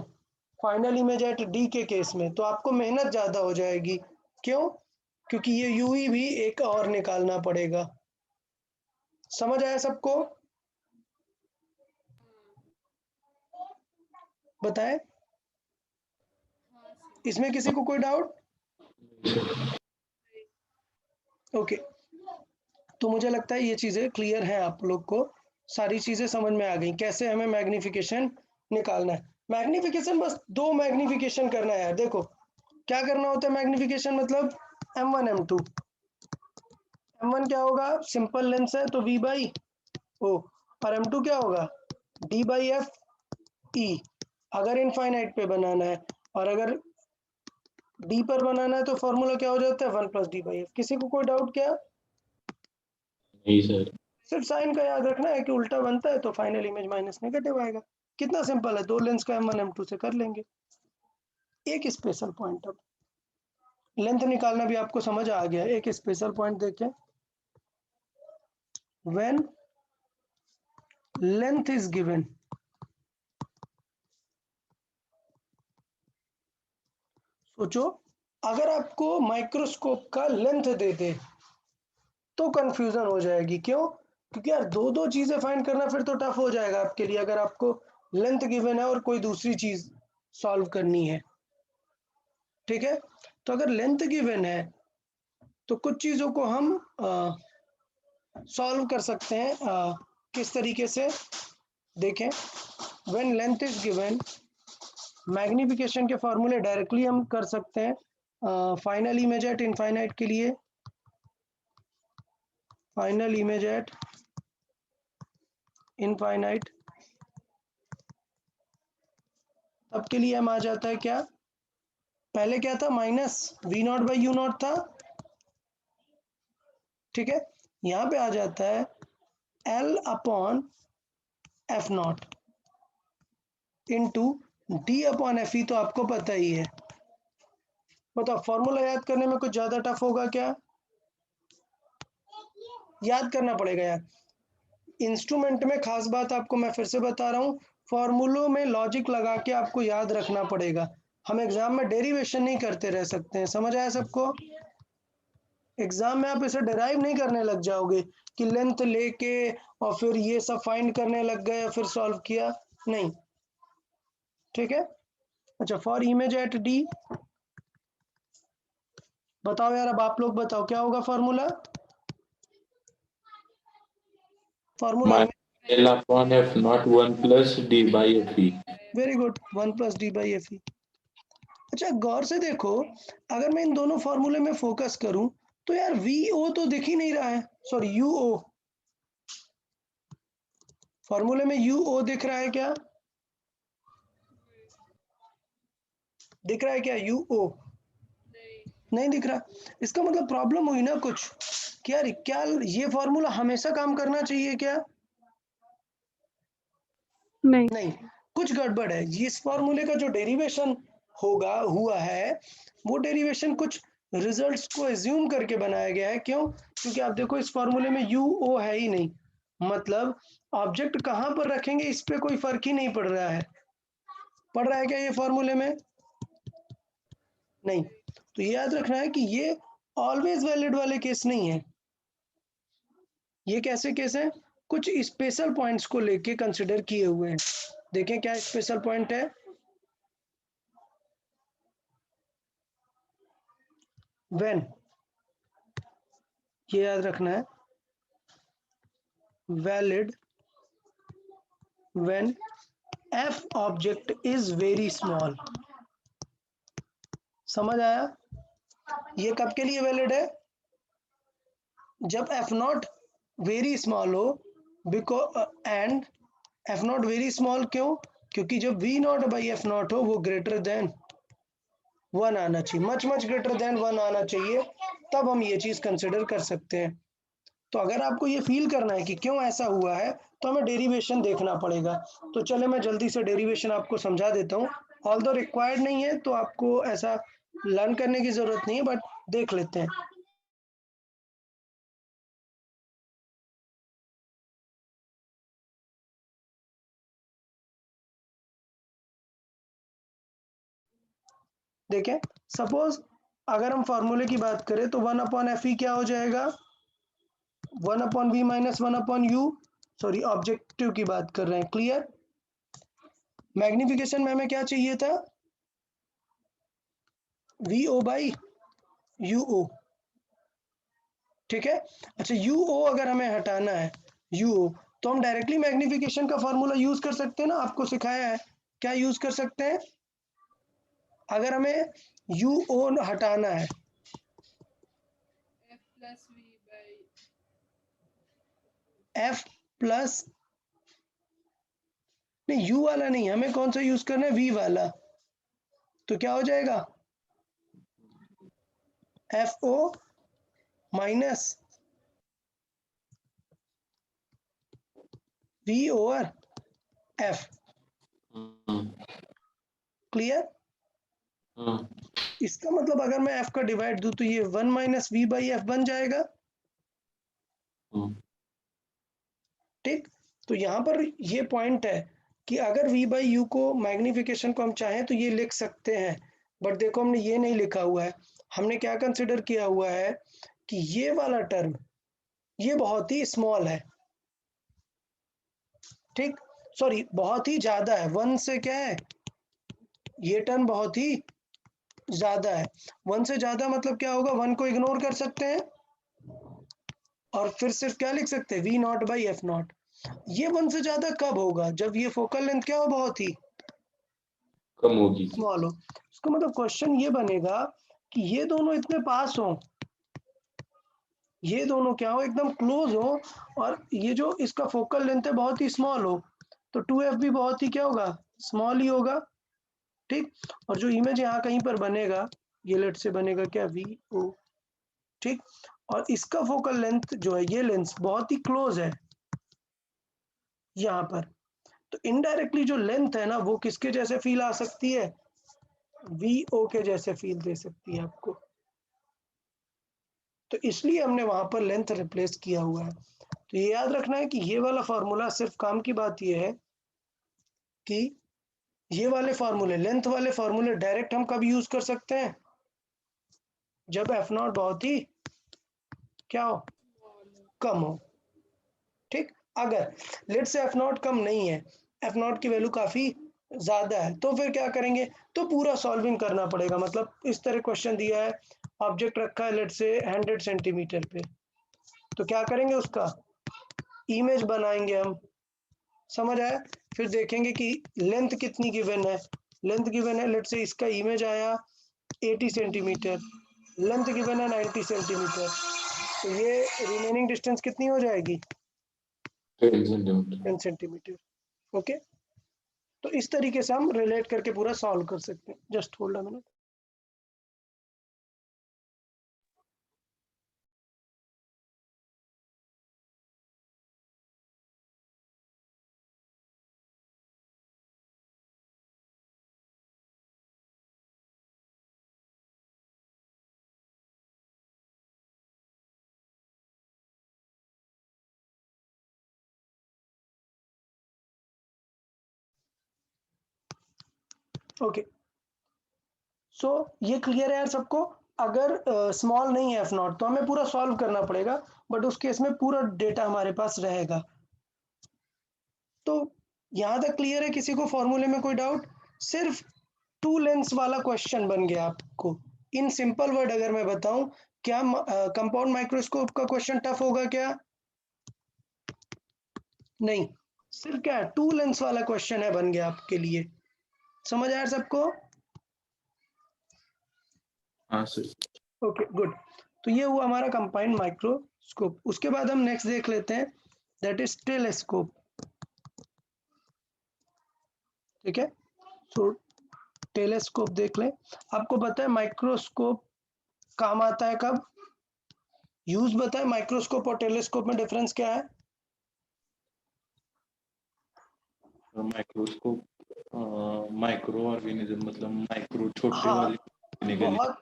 फाइनल इमेज एट डी के केस में, तो आपको मेहनत ज्यादा हो जाएगी। क्यों? क्योंकि ये यूई भी एक और निकालना पड़ेगा। समझ आया सबको? बताएं, हाँ सर। इसमें किसी को कोई डाउट? ओके, तो मुझे लगता है ये चीज़ें क्लियर है आप लोग को, सारी चीज़ें समझ में आ गई कैसे हमें मैग्नीफिकेशन निकालना है। मैग्नीफिकेशन बस 2 मैग्नीफिकेशन करना है यार। देखो क्या करना होता है मैग्नीफिकेशन, मतलब M1 M2। M1 क्या होगा? सिंपल लेंस है तो V बाई ओ, और M2 क्या होगा? D बाई एफ ई, अगर इनफाइनाइट पे बनाना है। और अगर D पर बनाना है तो फॉर्मूला क्या हो जाता है? 1 प्लस डी बाई एफ। किसी को कोई डाउट क्या? नहीं सर। सिर्फ साइन का याद रखना है कि उल्टा बनता है तो फाइनल इमेज माइनस नेगेटिव आएगा। कितना सिंपल है, 2 लेंस का M1 M2 से कर लेंगे। एक स्पेशल पॉइंट, अब लेंथ निकालना भी आपको समझ आ गया। एक स्पेशल पॉइंट देखें, व्हेन लेंथ इज गिवन, सोचो अगर आपको माइक्रोस्कोप का लेंथ दे दे तो कंफ्यूजन हो जाएगी। क्यों? क्योंकि यार दो दो चीजें फाइंड करना फिर तो टफ हो जाएगा आपके लिए, अगर आपको लेंथ गिवन है और कोई दूसरी चीज सॉल्व करनी है, ठीक है। तो अगर लेंथ गिवन है तो कुछ चीजों को हम सॉल्व कर सकते हैं। किस तरीके से? देखें, when length is given, magnification के फॉर्मूले डायरेक्टली हम कर सकते हैं। फाइनल इमेज एट इनफाइनाइट के लिए, फाइनल इमेज एट इनफाइनाइट, अब के लिए हम आ जाता है क्या? पहले क्या था? Minus V not by you not था, ठीक है। यहां पे आ जाता है L upon F not into D upon F E, तो आपको पता ही है। बताओ फॉर्मूला याद करने में कुछ ज्यादा टफ होगा क्या? याद करना पड़ेगा यार। इंस्ट्रूमेंट में खास बात आपको मैं फिर से बता रहा हूँ, फॉर्मूलों में लॉजिक लगा के आपको याद रखना पड़ेगा। हम एग्जाम में डेरिवेशन नहीं करते रह सकते हैं। समझ आया सबको? एग्जाम में आप इसे डिराइव नहीं करने लग जाओगे कि लेंथ लेके और फिर ये सब फाइंड करने लग गए फिर सॉल्व किया, नहीं, ठीक है। अच्छा, फॉर इमेज एट डी, बताओ यार, अब आप लोग बताओ क्या होगा formula? Formula L upon F not 1 plus D by FE। Very good, 1 plus D by F ई। अच्छा गौर से देखो, अगर मैं इन दोनों फॉर्मूले में फोकस करूं तो यार वी ओ तो दिख ही नहीं रहा है, सॉरी यू ओ। फॉर्मूले में यू ओ दिख रहा है क्या? दिख रहा है क्या यू ओ? नहीं। नहीं दिख रहा। इसका मतलब प्रॉब्लम हुई ना कुछ, क्या ये फॉर्मूला हमेशा काम करना चाहिए क्या? नहीं। नहीं, कुछ गड़बड़ है। इस फॉर्मूले का जो डेरिवेशन होगा हुआ है, वो डेरिवेशन कुछ रिजल्ट्स को एज्यूम करके बनाया गया है। क्यों? क्योंकि आप देखो इस फॉर्मूले में यू ओ है ही नहीं, मतलब ऑब्जेक्ट कहाँ पर रखेंगे इस पे कोई फर्क ही नहीं पड़ रहा है। पड़ रहा है क्या ये फॉर्मूले में? नहीं। तो ये याद रखना है कि ये ऑलवेज वैलिड वाले केस नहीं है। ये कैसे केस है, कुछ स्पेशल पॉइंट्स को लेके कंसिडर किए हुए हैं। देखें क्या स्पेशल पॉइंट है। व्हेन, ये याद रखना है, valid when f object is very small. समझ आया? ये कब के लिए वैलिड है? जब f नॉट वेरी स्मॉल हो, because and f not very small क्यों? क्योंकि जब v not by f not हो वो ग्रेटर देन 1 आना चाहिए, मच ग्रेटर देन 1 आना चाहिए, तब हम ये चीज कंसिडर कर सकते हैं। तो अगर आपको ये फील करना है कि क्यों ऐसा हुआ है, तो हमें डेरिवेशन देखना पड़ेगा। तो चले मैं जल्दी से डेरिवेशन आपको समझा देता हूँ। ऑल्दो रिक्वायर्ड नहीं है तो आपको ऐसा लर्न करने की जरूरत नहीं है, बट देख लेते हैं। देखें, सपोज अगर हम फॉर्मूले की बात करें तो 1 अपॉन एफ ई क्या हो जाएगा, 1 upon V minus 1 upon U, sorry objective की बात कर रहे हैं, क्लियर। मैग्निफिकेशन में हमें क्या चाहिए था, वी ओ बाई यू ओ, ठीक है। अच्छा यू ओ अगर हमें हटाना है, यू ओ, तो हम डायरेक्टली मैग्निफिकेशन का फॉर्मूला यूज कर सकते हैं ना, आपको सिखाया है। क्या यूज कर सकते हैं? अगर हमें यू ओ हटाना है, F plus V by F plus, नहीं यू वाला नहीं, हमें कौन सा यूज करना है, वी वाला। तो क्या हो जाएगा, F O minus V over F, clear. इसका मतलब अगर मैं एफ का डिवाइड दूं तो ये 1 माइनस वी बाई एफ बन जाएगा, ठीक। तो यहाँ पर ये पॉइंट है कि अगर v बाई यू को मैग्निफिकेशन को हम चाहें तो ये लिख सकते हैं, बट देखो हमने ये नहीं लिखा हुआ है। हमने क्या कंसिडर किया हुआ है कि ये वाला टर्म ये बहुत ही स्मॉल है, ठीक, सॉरी बहुत ही ज्यादा है, 1 से क्या है, ये टर्म बहुत ही ज्यादा है। 1 से ज्यादा मतलब क्या होगा, 1 को इग्नोर कर सकते हैं और फिर सिर्फ क्या लिख सकते हैं, V not by F not. ये 1 से ज्यादा कब होगा, जब ये फोकल लेंथ क्या हो, बहुत ही कम होगी। स्मॉल हो। इसका मतलब क्वेश्चन ये बनेगा कि ये दोनों इतने पास हो, ये दोनों क्या हो, एकदम क्लोज हो, और ये जो इसका फोकल लेंथ है बहुत ही स्मॉल हो, तो 2f भी बहुत ही क्या होगा, स्मॉल ही होगा, ठीक। और जो इमेज यहाँ कहीं पर बनेगा, ये लेट से बनेगा क्या, वी ओ, ठीक। और इसका फोकल लेंथ जो है, ये लेंस बहुत ही क्लोज है यहाँ पर, तो इनडायरेक्टली जो लेंथ है ना वो किसके जैसे फील आ सकती है, वी ओ के जैसे फील दे सकती है आपको। तो इसलिए हमने वहां पर लेंथ रिप्लेस किया हुआ है। तो ये याद रखना है कि ये वाला फॉर्मूला, सिर्फ काम की बात ये है कि ये वाले फॉर्मूले, लेंथ वाले फॉर्मूले डायरेक्ट हम कब यूज कर सकते हैं, जब एफ नॉट बहुत ही क्या हो, कम हो, ठीक। अगर लेट से एफ नॉट कम नहीं है, एफ नॉट की वैल्यू काफी ज्यादा है, तो फिर क्या करेंगे, तो पूरा सॉल्विंग करना पड़ेगा। मतलब इस तरह क्वेश्चन दिया है, ऑब्जेक्ट रखा है लेट से 100 सेंटीमीटर पे, तो क्या करेंगे, उसका इमेज बनाएंगे हम, समझ आया। फिर देखेंगे कि लेंथ कितनी गिवन है, लेंथ गिवन है लेट से इसका इमेज आया 80 सेंटीमीटर, लेंथ गिवन है 90 सेंटीमीटर, तो ये रिमेनिंग डिस्टेंस कितनी हो जाएगी, 10 सेंटीमीटर, ओके। तो इस तरीके से हम रिलेट करके पूरा सॉल्व कर सकते हैं। Just hold a minute. Okay, so ये क्लियर है यार सबको। अगर स्मॉल नहीं है एफ नॉट तो हमें पूरा सॉल्व करना पड़ेगा, बट उस केस में पूरा डेटा हमारे पास रहेगा। तो यहां तक क्लियर है? किसी को फॉर्मूले में कोई डाउट? सिर्फ टू लेंस वाला क्वेश्चन बन गया आपको। इन सिंपल वर्ड अगर मैं बताऊं, क्या कंपाउंड माइक्रोस्कोप का क्वेश्चन टफ होगा क्या? नहीं, सिर्फ क्या टू लेंस वाला क्वेश्चन है, बन गया आपके लिए। समझ आया सबको? हाँ सर। Okay good. तो ये हुआ हमारा कंपाउंड माइक्रोस्कोप। उसके बाद हम नेक्स्ट देख लेते हैं, दैट इज टेलीस्कोप। ठीक है, तो टेलीस्कोप देख लें। आपको पता है माइक्रोस्कोप काम आता है कब? यूज बताए, माइक्रोस्कोप और टेलीस्कोप में डिफरेंस क्या है? माइक्रोस्कोप माइक्रो ऑर्गेनिज्म, मतलब माइक्रो छोटे हाँ, वाले देखने के लिए। बहुत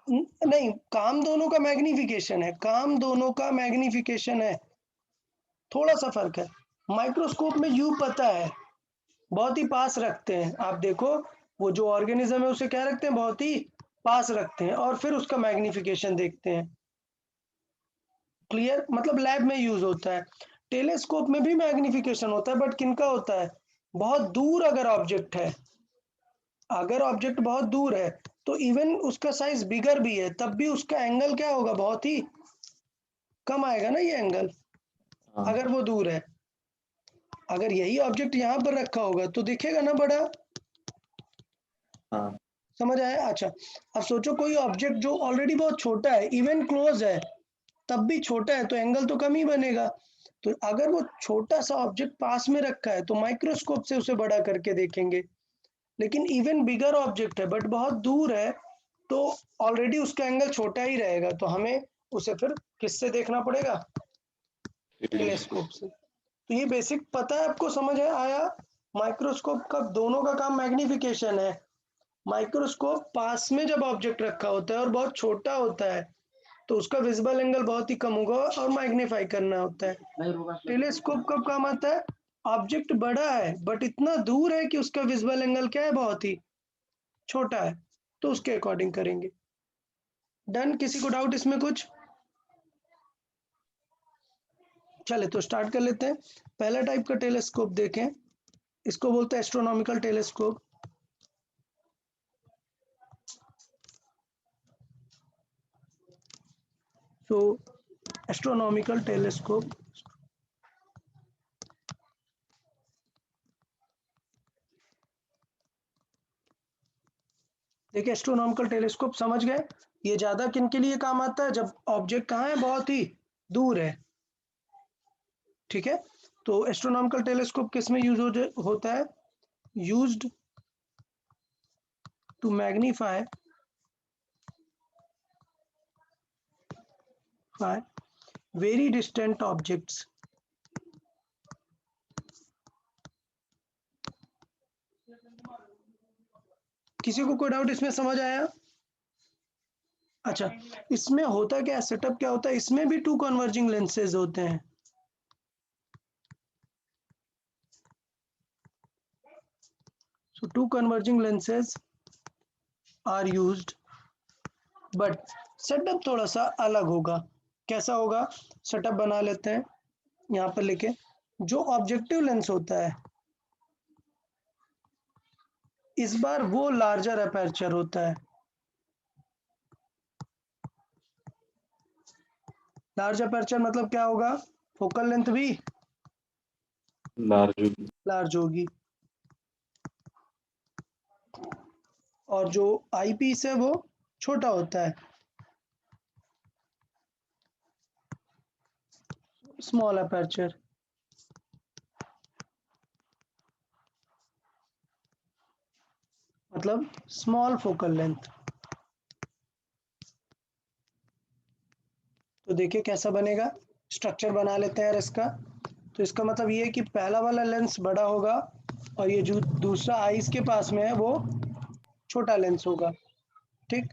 नहीं, काम दोनों का मैग्निफिकेशन है, काम दोनों का मैग्निफिकेशन है, थोड़ा सा फर्क है। माइक्रोस्कोप में यू पता है, बहुत ही पास रखते हैं। आप देखो, वो जो ऑर्गेनिज्म है उसे क्या रखते हैं? बहुत ही पास रखते हैं, और फिर उसका मैग्निफिकेशन देखते हैं। क्लियर? मतलब लैब में यूज होता है। टेलीस्कोप में भी मैग्निफिकेशन होता है, बट किनका होता है? बहुत दूर अगर ऑब्जेक्ट है, अगर ऑब्जेक्ट बहुत दूर है तो इवन उसका साइज बिगर भी है, तब भी उसका एंगल क्या होगा? बहुत ही कम आएगा ना ये एंगल, हाँ अगर वो दूर है। अगर यही ऑब्जेक्ट यहाँ पर रखा होगा तो दिखेगा ना बड़ा। हाँ समझ आया? अच्छा, अब सोचो कोई ऑब्जेक्ट जो ऑलरेडी बहुत छोटा है, इवन क्लोज है, तब भी छोटा है, तो एंगल तो कम ही बनेगा। तो अगर वो छोटा सा ऑब्जेक्ट पास में रखा है तो माइक्रोस्कोप से उसे बड़ा करके देखेंगे। लेकिन इवन बिगर ऑब्जेक्ट है बट बहुत दूर है, तो ऑलरेडी उसका एंगल छोटा ही रहेगा, तो हमें उसे फिर किससे देखना पड़ेगा? टेलीस्कोप से। तो ये बेसिक पता है आपको? समझ है आया? माइक्रोस्कोप का दोनों का काम मैग्निफिकेशन है। माइक्रोस्कोप पास में जब ऑब्जेक्ट रखा होता है और बहुत छोटा होता है तो उसका विजिबल एंगल बहुत ही कम होगा और मैग्नीफाई करना होता है। टेलीस्कोप कब काम आता है? ऑब्जेक्ट बड़ा है बट इतना दूर है कि उसका विजिबल एंगल क्या है? बहुत ही छोटा है, तो उसके अकॉर्डिंग करेंगे। डन? किसी को डाउट इसमें कुछ? चले तो स्टार्ट कर लेते हैं। पहला टाइप का टेलीस्कोप देखें, इसको बोलते हैं एस्ट्रोनॉमिकल टेलीस्कोप। सो एस्ट्रोनॉमिकल टेलीस्कोप, देखिए एस्ट्रोनॉमिकल टेलीस्कोप समझ गए? ये ज्यादा किन के लिए काम आता है? जब ऑब्जेक्ट कहाँ है? बहुत ही दूर है। ठीक है, तो एस्ट्रोनॉमिकल टेलीस्कोप किस में यूज होता है? Used to magnify very distant objects. किसी को कोई डाउट इसमें? समझ आया? अच्छा, इसमें होता क्या है, सेटअप क्या होता है? इसमें भी टू कन्वर्जिंग लेंसेज होते हैं। So two converging lenses are used, but setup थोड़ा सा अलग होगा। कैसा होगा? सेटअप बना लेते हैं, यहाँ पर लिखे। जो ऑब्जेक्टिव लेंस होता है, इस बार वो लार्जर अपर्चर होता है। लार्ज अपर्चर मतलब क्या होगा? फोकल लेंथ भी लार्ज। लार्ज होगी, और जो आई पीस है वो छोटा होता है, स्मॉल अपर्चर। मतलब स्मॉल फोकल लेंथ। तो देखिए कैसा बनेगा, स्ट्रक्चर बना लेते हैं यार इसका। तो इसका मतलब ये है कि पहला वाला लेंस बड़ा होगा और ये जो दूसरा आईज के पास में है वो छोटा लेंस होगा। ठीक,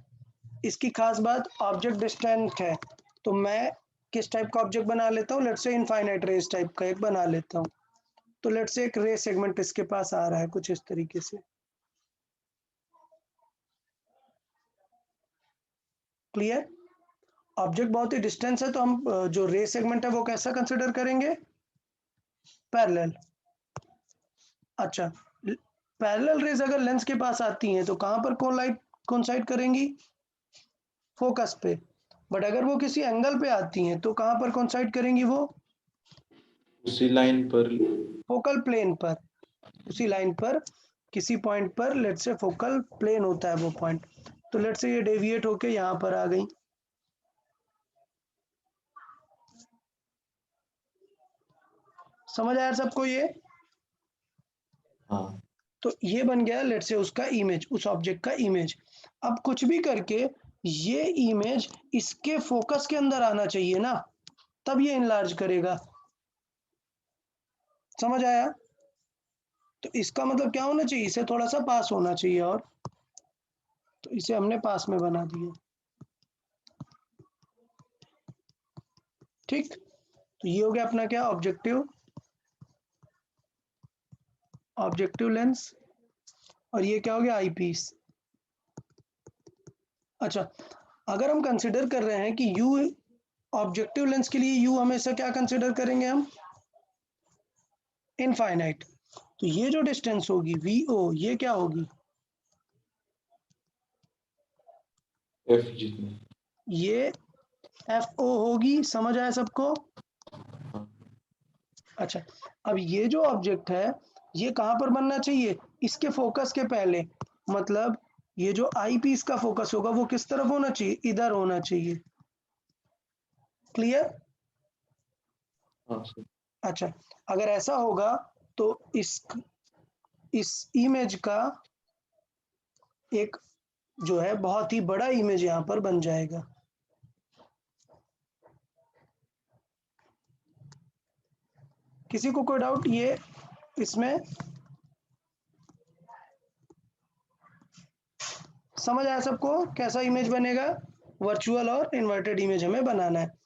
इसकी खास बात ऑब्जेक्ट डिस्टेंट है। तो मैं किस टाइप का ऑब्जेक्ट बना लेता हूँ? Let's say infinite race type का एक बना लेता हूँ। तो लेट्स से एक रे सेगमेंट इसके पास आ रहा है कुछ इस तरीके से। क्लियर? ऑब्जेक्ट बहुत ही डिस्टेंस है तो हम जो रे सेगमेंट है वो कैसा कंसिडर करेंगे? पैरेलल। अच्छा, पैरेलल रेज अगर लेंस के पास आती हैं तो कहां पर कोइंसाइड करेंगी? फोकस पे। बट अगर वो किसी एंगल पे आती हैं तो कहां पर कोइंसाइड करेंगी वो? उसी लाइन पर। फोकल प्लेन पर। उसी लाइन पर किसी पॉइंट पर, लेट से फोकल प्लेन होता है वो पॉइंट, तो लेट से ये डेविएट होके यहां पर आ गई। समझ आया सबको ये? हाँ, तो ये बन गया लेट से उसका इमेज, उस ऑब्जेक्ट का इमेज। अब कुछ भी करके ये इमेज इसके फोकस के अंदर आना चाहिए ना, तब ये इनलार्ज करेगा। समझ आया? तो इसका मतलब क्या होना चाहिए? इसे थोड़ा सा पास होना चाहिए, और तो इसे हमने पास में बना दिया। ठीक, तो ये हो गया अपना क्या? Objective lens. और ये क्या हो गया? आई पीस। अच्छा, अगर हम कंसिडर कर रहे हैं कि यू, ऑब्जेक्टिव लेंस के लिए यू हमेशा क्या कंसिडर करेंगे हम? इनफाइनाइट। तो ये जो डिस्टेंस होगी वीओ, ये क्या होगी? एफ जितनी। ये एफ ओ होगी। समझ आया सबको? हाँ, अच्छा, अब ये जो ऑब्जेक्ट है ये कहां पर बनना चाहिए? इसके फोकस के पहले। मतलब ये जो आई पीस का फोकस होगा वो किस तरफ होना चाहिए? इधर होना चाहिए। क्लियर? हाँ सर। अच्छा, अगर ऐसा होगा तो इस इमेज का एक जो है बहुत ही बड़ा इमेज यहां पर बन जाएगा। किसी को कोई डाउट ये इसमें? समझ आया सबको कैसा इमेज बनेगा? वर्चुअल और इन्वर्टेड इमेज हमें बनाना है।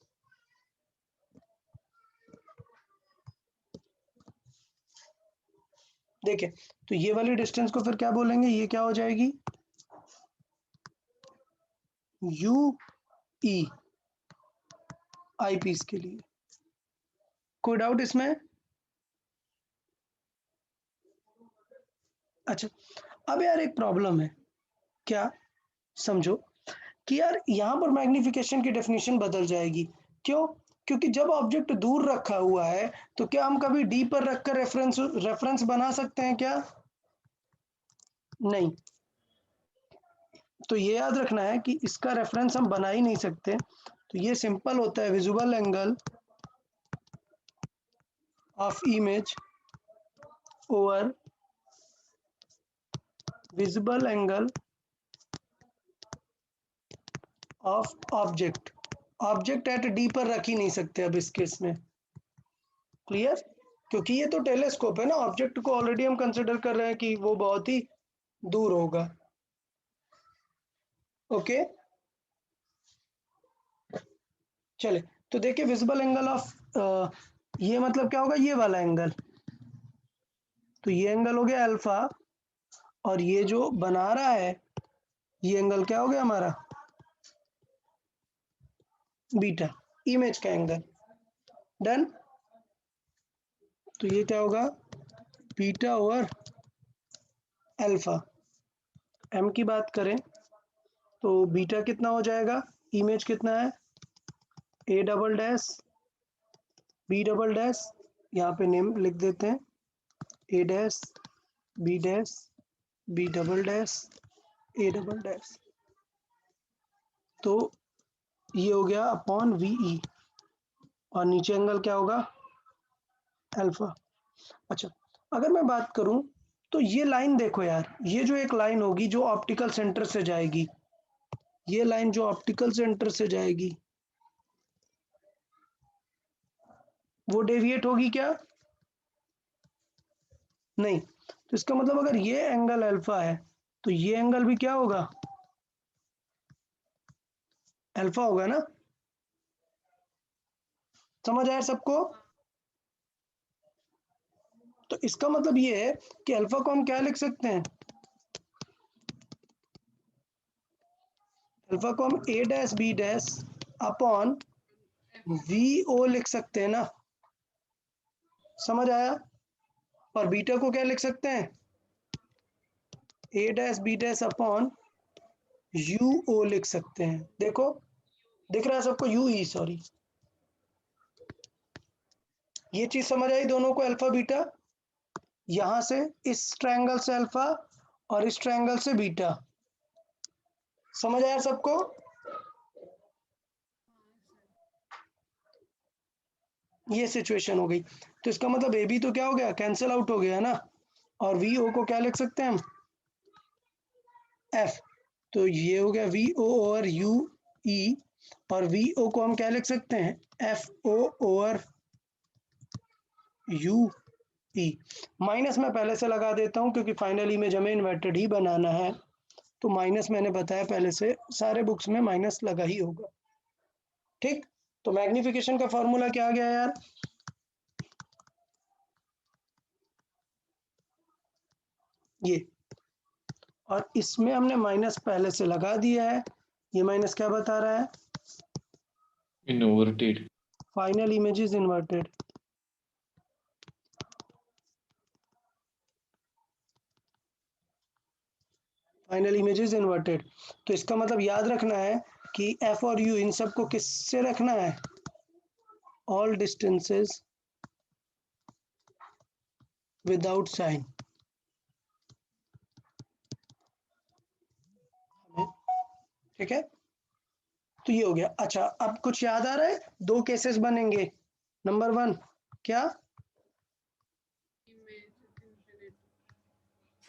देखिए, तो ये वाली डिस्टेंस को फिर क्या बोलेंगे? ये क्या हो जाएगी? यू ई, आई पीस के लिए। कोई डाउट इसमें? अच्छा, अब यार एक प्रॉब्लम है। क्या? समझो कि यार यहाँ पर मैग्निफिकेशन की डेफिनेशन बदल जाएगी। क्यों? क्योंकि जब ऑब्जेक्ट दूर रखा हुआ है तो क्या हम कभी डी पर रखकर रेफरेंस बना सकते हैं क्या? नहीं। तो ये याद रखना है कि इसका रेफरेंस हम बना ही नहीं सकते। तो ये सिंपल होता है visual angle of image over visible angle of object. Object at D पर रख ही नहीं सकते अब इस केस में। क्लियर? क्योंकि ये तो टेलीस्कोप है ना, ऑब्जेक्ट को ऑलरेडी हम कंसिडर कर रहे हैं कि वो बहुत ही दूर होगा। ओके, चले तो देखिए विजिबल एंगल ऑफ ये मतलब क्या होगा? ये वाला एंगल। तो ये एंगल हो गया अल्फा, और ये जो बना रहा है ये एंगल क्या हो गया हमारा? बीटा, इमेज का एंगल। डन। तो ये क्या होगा? Beta over alpha. एम की बात करें तो बीटा कितना हो जाएगा? इमेज कितना है? A double dash B double dash, यहाँ पे नेम लिख देते हैं, A dash B double dash A double dash. तो ये हो गया अपॉन वीई, और नीचे एंगल क्या होगा? अल्फा। अच्छा, अगर मैं बात करूं तो ये लाइन देखो यार, ये जो एक लाइन होगी जो ऑप्टिकल सेंटर से जाएगी, ये लाइन जो ऑप्टिकल सेंटर से जाएगी वो डेविएट होगी क्या? नहीं। तो इसका मतलब अगर ये एंगल अल्फा है तो ये एंगल भी क्या होगा? अल्फा होगा ना? समझ आया सबको? तो इसका मतलब ये है कि अल्फा को हम क्या लिख सकते हैं? अल्फा को हम A dash B dash upon v o लिख सकते हैं ना, समझ आया? और बीटा को क्या लिख सकते हैं? A dash B dash upon you o लिख सकते हैं। देखो दिख रहा है सबको? U e, sorry. ये चीज समझ आई दोनों को, अल्फा बीटा। यहां से इस ट्रायंगल से अल्फा और इस ट्रायंगल से बीटा। समझ आया सबको? ये सिचुएशन हो गई। तो इसका मतलब ए बी तो क्या हो गया? कैंसिल आउट हो गया ना। और वी ओ को क्या लिख सकते हैं हम? एफ। तो ये हो गया V O over U E, और वी ओ को हम क्या लिख सकते हैं? F O over U E. Minus मैं पहले से लगा देता हूं क्योंकि फाइनल इमेज हमें इन्वर्टेड ही बनाना है। तो माइनस मैंने बताया पहले से, सारे बुक्स में माइनस लगा ही होगा। ठीक, तो मैग्निफिकेशन का फॉर्मूला क्या आ गया यार? ये, और इसमें हमने माइनस पहले से लगा दिया है। ये माइनस क्या बता रहा है? Inverted. Final image is inverted. Final image is inverted. तो इसका मतलब याद रखना है कि एफ और यू इन सबको किससे रखना है? All distances without sign. ठीक है, तो ये हो गया। अच्छा, अब कुछ याद आ रहा है? दो केसेस बनेंगे। नंबर 1 क्या?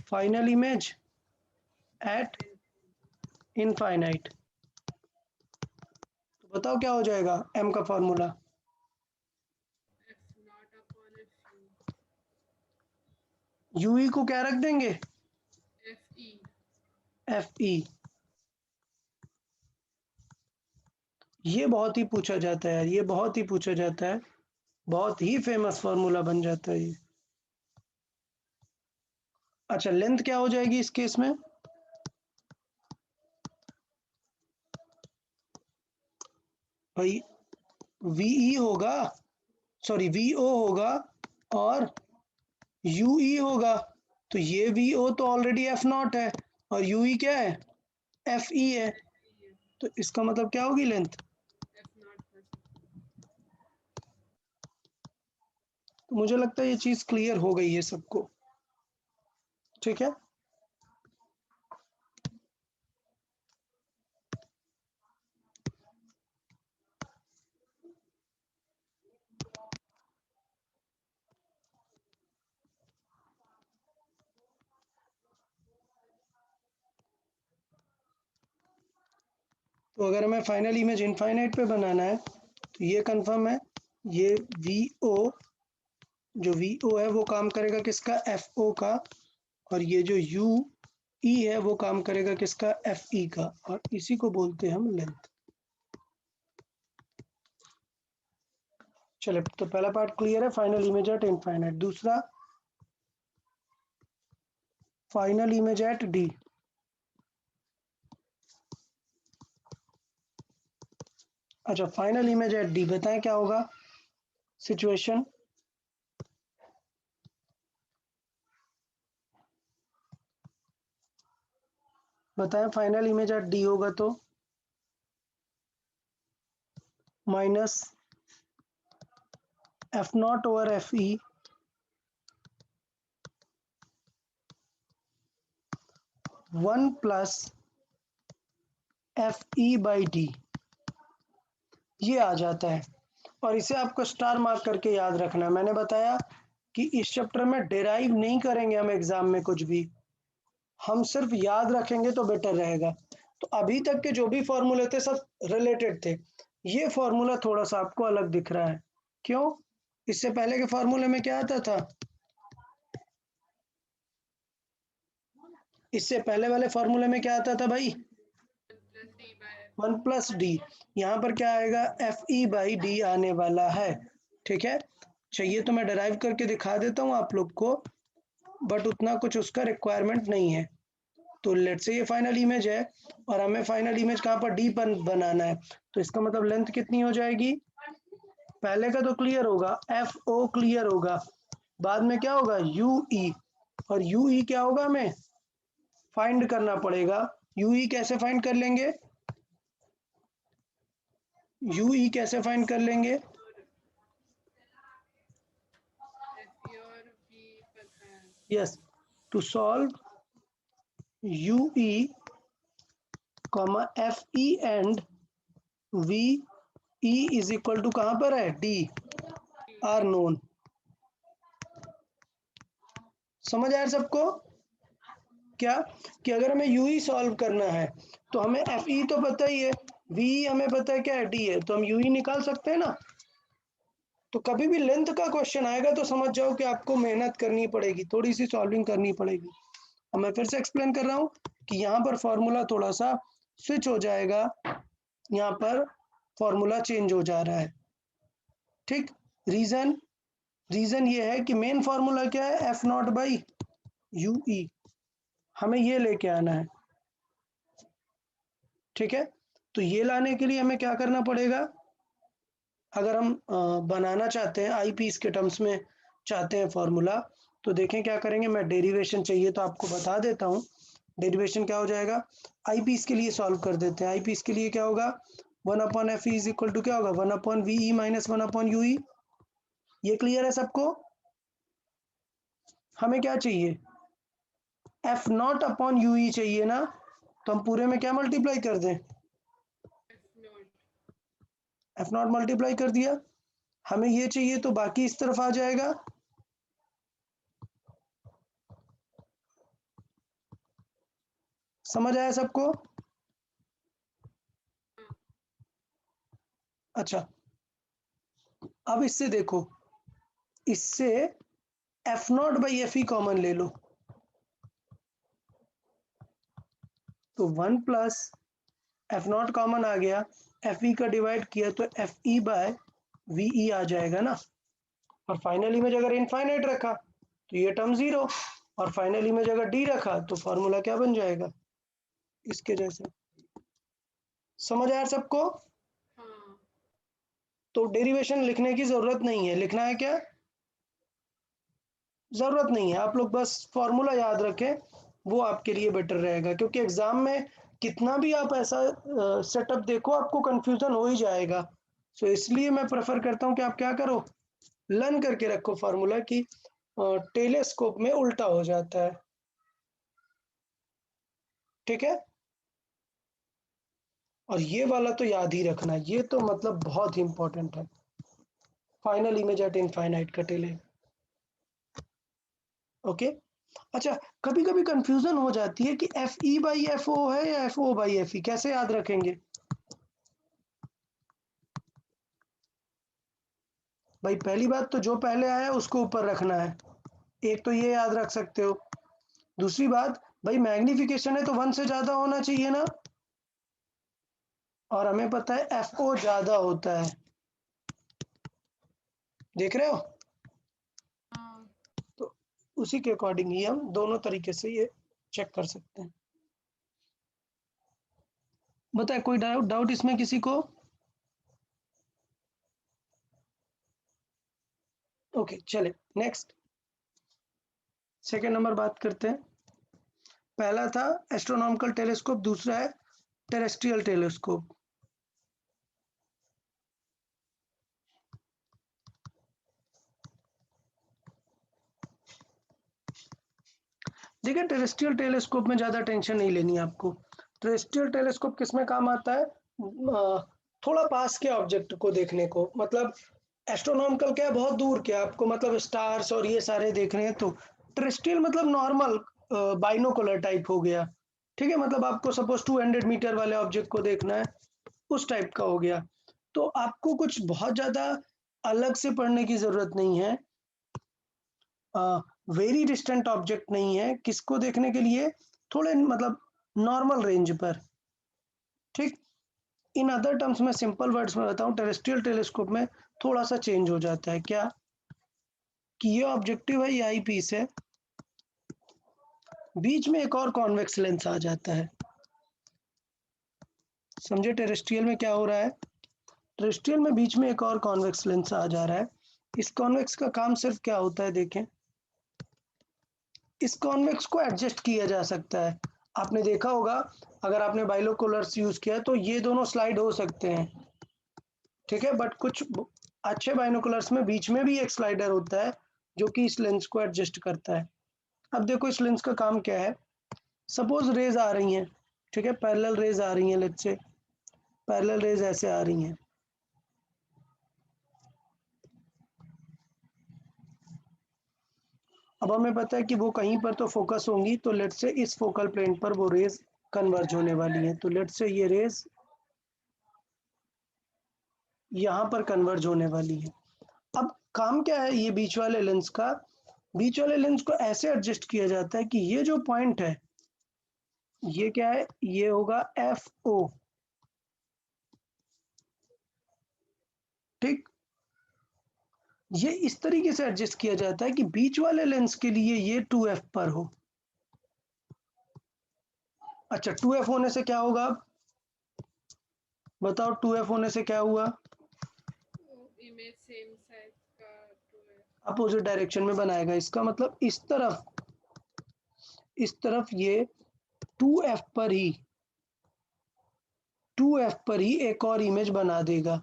Final image at infinite. तो बताओ क्या हो जाएगा एम का फॉर्मूला? यूई को क्या रख देंगे? F E. ये बहुत ही पूछा जाता है यार, ये बहुत ही पूछा जाता है, बहुत ही फेमस फॉर्मूला बन जाता है ये। अच्छा, लेंथ क्या हो जाएगी इस केस में? भाई वीई होगा, सॉरी वीओ होगा और यूई होगा। तो ये वीओ तो ऑलरेडी एफ नॉट है और यूई क्या है? एफ ई है। तो इसका मतलब क्या होगी लेंथ? तो मुझे लगता है ये चीज क्लियर हो गई है सबको। ठीक है, तो अगर हमें फाइनल इमेज इनफाइनाइट पे बनाना है तो ये कंफर्म है, ये वी ओ, जो वी ओ है वो काम करेगा किसका? एफ ओ का। और ये जो यू ई है वो काम करेगा किसका? एफ ई का। और इसी को बोलते हैं हम लेंथ। चले, तो पहला पार्ट क्लियर है, फाइनल इमेज एट इनफाइनाइट। दूसरा, फाइनल इमेज एट डी। अच्छा, फाइनल इमेज एट डी बताएं क्या होगा सिचुएशन? बताएं, फाइनल इमेज एट डी होगा तो minus F not over F E one plus F E by D, ये आ जाता है। और इसे आपको स्टार मार्क करके याद रखना है। मैंने बताया कि इस चैप्टर में डिराइव नहीं करेंगे हम एग्जाम में कुछ भी, हम सिर्फ याद रखेंगे तो बेटर रहेगा। तो अभी तक के जो भी फॉर्मूले थे सब रिलेटेड थे। ये फॉर्मूला थोड़ा सा आपको अलग दिख रहा है, क्यों? इससे पहले के फॉर्मूले में क्या आता था? इससे पहले वाले फॉर्मूले में क्या आता था भाई? 1 प्लस डी। यहाँ पर क्या आएगा? एफ ई बाई डी आने वाला है। ठीक है, चाहिए तो मैं डिराइव करके दिखा देता हूँ आप लोग को, बट उतना कुछ उसका रिक्वायरमेंट नहीं है। तो लेट्स से ये फाइनल इमेज है और हमें फाइनल इमेज कहाँ पर डी पर बनाना है, तो इसका मतलब लेंथ कितनी हो जाएगी, पहले का तो क्लियर होगा, एफ ओ क्लियर होगा, बाद में क्या होगा यू ई, और यू ई क्या होगा हमें फाइंड करना पड़ेगा। यू ई कैसे फाइंड कर लेंगे, यू ई कैसे फाइंड कर लेंगे, एफ ई और वी पता है। Yes, to solve U E comma F E and V E is equal to कहाँ पर है डी आर नोन। समझ आया सबको क्या, कि अगर हमें यू ई सॉल्व करना है तो हमें एफ ई तो पता ही है, वी हमें पता है क्या है डी है, तो हम यू ई निकाल सकते हैं ना। तो कभी भी लेंथ का क्वेश्चन आएगा तो समझ जाओ कि आपको मेहनत करनी पड़ेगी, थोड़ी सी सॉल्विंग करनी पड़ेगी। और मैं फिर से एक्सप्लेन कर रहा हूँ कि यहाँ पर फॉर्मूला थोड़ा सा स्विच हो जाएगा, यहाँ पर फॉर्मूला चेंज हो जा रहा है, ठीक। रीजन ये है कि मेन फॉर्मूला क्या है, एफ नॉट बाई यू ई, हमें ये लेके आना है, ठीक है। तो ये लाने के लिए हमें क्या करना पड़ेगा, अगर हम बनाना चाहते हैं आई पीस के टर्म्स में चाहते हैं फॉर्मूला, तो देखें क्या करेंगे, मैं डेरिवेशन चाहिए तो आपको बता देता हूँ। डेरिवेशन क्या हो जाएगा, आई पीस के लिए सॉल्व कर देते हैं। आई पीस के लिए क्या होगा, 1/f इज इक्वल टू क्या होगा 1/ve माइनस 1/ue। ये क्लियर है सबको। हमें क्या चाहिए, एफ नॉट अपॉन यू ई चाहिए ना, तो हम पूरे में क्या मल्टीप्लाई कर दें, एफ नॉट मल्टीप्लाई कर दिया। हमें ये चाहिए तो बाकी इस तरफ आ जाएगा, समझ आया सबको। अच्छा, अब इससे देखो, इससे F nought by F E common ले लो, तो 1 प्लस एफ नॉट कॉमन आ गया, एफ ई का डिवाइड किया तो F E by V E आ जाएगा ना। और फाइनल इमेज अगर इनफाइनाइट रखा तो ये टर्म 0, और फाइनल इमेज अगर डी रखा तो फॉर्मूला क्या बन जाएगा, इसके जैसे। समझ आया सबको। हाँ तो डेरिवेशन लिखने की जरूरत नहीं है, लिखना है क्या, जरूरत नहीं है, आप लोग बस फॉर्मूला याद रखें, वो आपके लिए बेटर रहेगा, क्योंकि एग्जाम में कितना भी आप ऐसा सेटअप देखो आपको कंफ्यूजन हो ही जाएगा। सो इसलिए मैं प्रेफर करता हूं कि आप क्या करो, लर्न करके रखो फार्मूला की, टेलीस्कोप में उल्टा हो जाता है, ठीक है। और ये वाला तो याद ही रखना, ये तो मतलब बहुत ही इंपॉर्टेंट है, फाइनल इमेज एट इनफाइनाइट का टेले, ओके। अच्छा, कभी कभी कंफ्यूजन हो जाती है कि F E by F O है या F O by F E, कैसे याद रखेंगे भाई। पहली बात तो जो पहले आया उसको ऊपर रखना है, एक तो ये याद रख सकते हो। दूसरी बात भाई, मैग्निफिकेशन है तो 1 से ज्यादा होना चाहिए ना, और हमें पता है एफ ओ ज्यादा होता है, देख रहे हो। हाँ तो उसी के अकॉर्डिंग ही हम दोनों तरीके से ये चेक कर सकते हैं। बताए कोई डाउट इसमें किसी को, ओके चले नेक्स्ट, सेकेंड नंबर बात करते हैं। पहला था एस्ट्रोनॉमिकल टेलीस्कोप, दूसरा है टेरेस्ट्रियल टेलीस्कोप। देखिए, टेरेस्ट्रियल टेलीस्कोप में ज़्यादा टेंशन नहीं लेनी आपको। टेरेस्ट्रियल टेलीस्कोप किस में काम आता है, थोड़ा पास के ऑब्जेक्ट को देखने को, मतलब एस्ट्रोनॉमिकल क्या है, बहुत दूर क्या, आपको मतलब स्टार्स और ये सारे देख रहे हैं, तो टेरेस्ट्रियल मतलब नॉर्मल बाइनोकुलर टाइप हो गया, ठीक है। मतलब आपको सपोज 200 मीटर वाले ऑब्जेक्ट को देखना है, उस टाइप का हो गया। तो आपको कुछ बहुत ज़्यादा अलग से पढ़ने की ज़रूरत नहीं है, वेरी डिस्टेंट ऑब्जेक्ट नहीं है, किसको देखने के लिए, थोड़े मतलब नॉर्मल रेंज पर, ठीक। इन अदर टर्म्स में सिंपल वर्ड्स में बताऊं, टेरेस्ट्रियल टेलीस्कोप में थोड़ा सा चेंज हो जाता है, क्या कि ये ऑब्जेक्टिव है, ये आई पीस है, बीच में एक और कॉन्वेक्स लेंस आ जाता है। समझे टेरेस्ट्रियल में क्या हो रहा है? टेरेस्ट्रियल में बीच में एक और कॉन्वेक्स लेंस आ जा रहा है। इस कॉन्वेक्स का काम सिर्फ क्या होता है, देखें, इस कॉन्वेक्स को एडजस्ट किया जा सकता है। आपने देखा होगा अगर आपने बाइनोकुलर्स यूज किया तो ये दोनों स्लाइड हो सकते हैं, ठीक है, बट कुछ अच्छे बाइनोकुलर्स में बीच में भी एक स्लाइडर होता है जो कि इस लेंस को एडजस्ट करता है। अब देखो इस लेंस का काम क्या है। सपोज रेज आ रही हैं, ठीक है, पैरेलल रेज आ रही हैं, लेट्स से पैरेलल रेज ऐसे आ रही हैं। अब हमें पता है कि वो कहीं पर तो फोकस होंगी, तो लेट्स से इस फोकल प्लेन पर वो रेज कन्वर्ज होने वाली हैं। तो लेट्स से ये रेज यहाँ पर कन्वर्ज होने वाली है। अब काम क्या है ये बीच वाले लेंस का? बीच वाले लेंस को ऐसे एडजस्ट किया जाता है कि ये जो पॉइंट है ये क्या है, ये होगा FO, ठीक। ये इस तरीके से एडजस्ट किया जाता है कि बीच वाले लेंस के लिए ये 2F पर हो। अच्छा 2F होने से क्या होगा, बताओ 2F होने से क्या हुआ? इमेज सेम साइज का 2 है। अपोजिट डायरेक्शन में बनाएगा। इसका मतलब इस तरफ ये 2F पर ही 2F पर ही एक और इमेज बना देगा।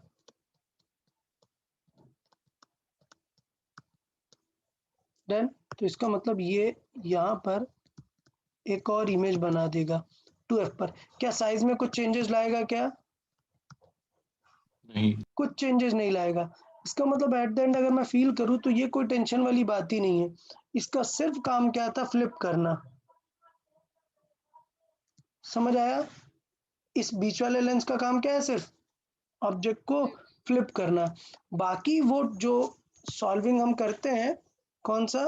डन। तो इसका मतलब ये यहाँ पर एक और इमेज बना देगा 2F पर। क्या साइज में कुछ चेंजेस लाएगा क्या? नहीं। कुछ चेंजेस नहीं लाएगा। इसका मतलब एट द एंड अगर मैं फील करूँ तो ये कोई टेंशन वाली बात ही नहीं है। इसका सिर्फ काम क्या था, फ्लिप करना। समझ आया? इस बीच वाले लेंस का काम क्या है, सिर्फ ऑब्जेक्ट को फ्लिप करना। बाकी वो जो सॉल्विंग हम करते हैं, कौन सा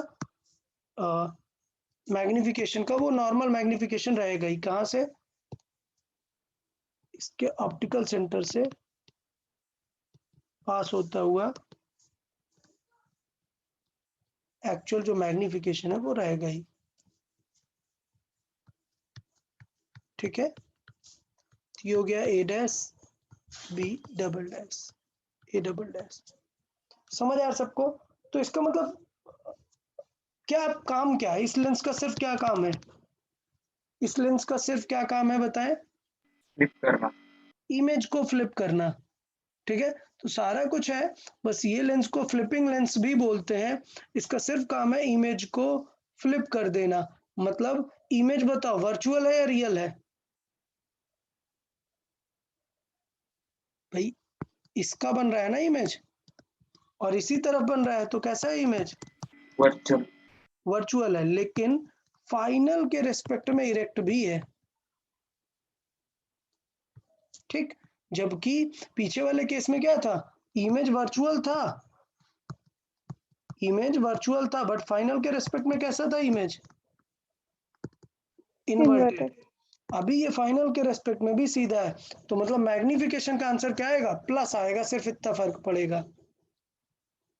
मैग्निफिकेशन का, वो नॉर्मल मैग्निफिकेशन रहेगा ही। कहाँ से? इसके ऑप्टिकल सेंटर से पास होता हुआ एक्चुअल जो मैग्निफिकेशन है वो रहेगा ही, ठीक है। ये हो गया A dash B double dash A double dash. समझ आया सबको? तो इसका मतलब क्या काम क्या है इस लेंस का, सिर्फ क्या काम है इस लेंस का, सिर्फ क्या काम है बताएं? फ्लिप करना। इमेज को फ्लिप करना, ठीक है। तो सारा कुछ है, बस ये लेंस को फ्लिपिंग लेंस भी बोलते हैं। इसका सिर्फ काम है इमेज को फ्लिप कर देना। मतलब इमेज बताओ वर्चुअल है या रियल है? भाई इसका बन रहा है ना इमेज, और इसी तरफ बन रहा है, तो कैसा है इमेज? वर्चुअल। वर्चुअल है, लेकिन फाइनल के रिस्पेक्ट में इरेक्ट भी है, ठीक। जबकि पीछे वाले केस में क्या था, इमेज वर्चुअल था, बट फाइनल के रिस्पेक्ट में कैसा था इमेज? इन्वर्टेड। Inverted. अभी ये फाइनल के रेस्पेक्ट में भी सीधा है, तो मतलब मैग्निफिकेशन का आंसर क्या आएगा, प्लस आएगा, सिर्फ इतना फर्क पड़ेगा,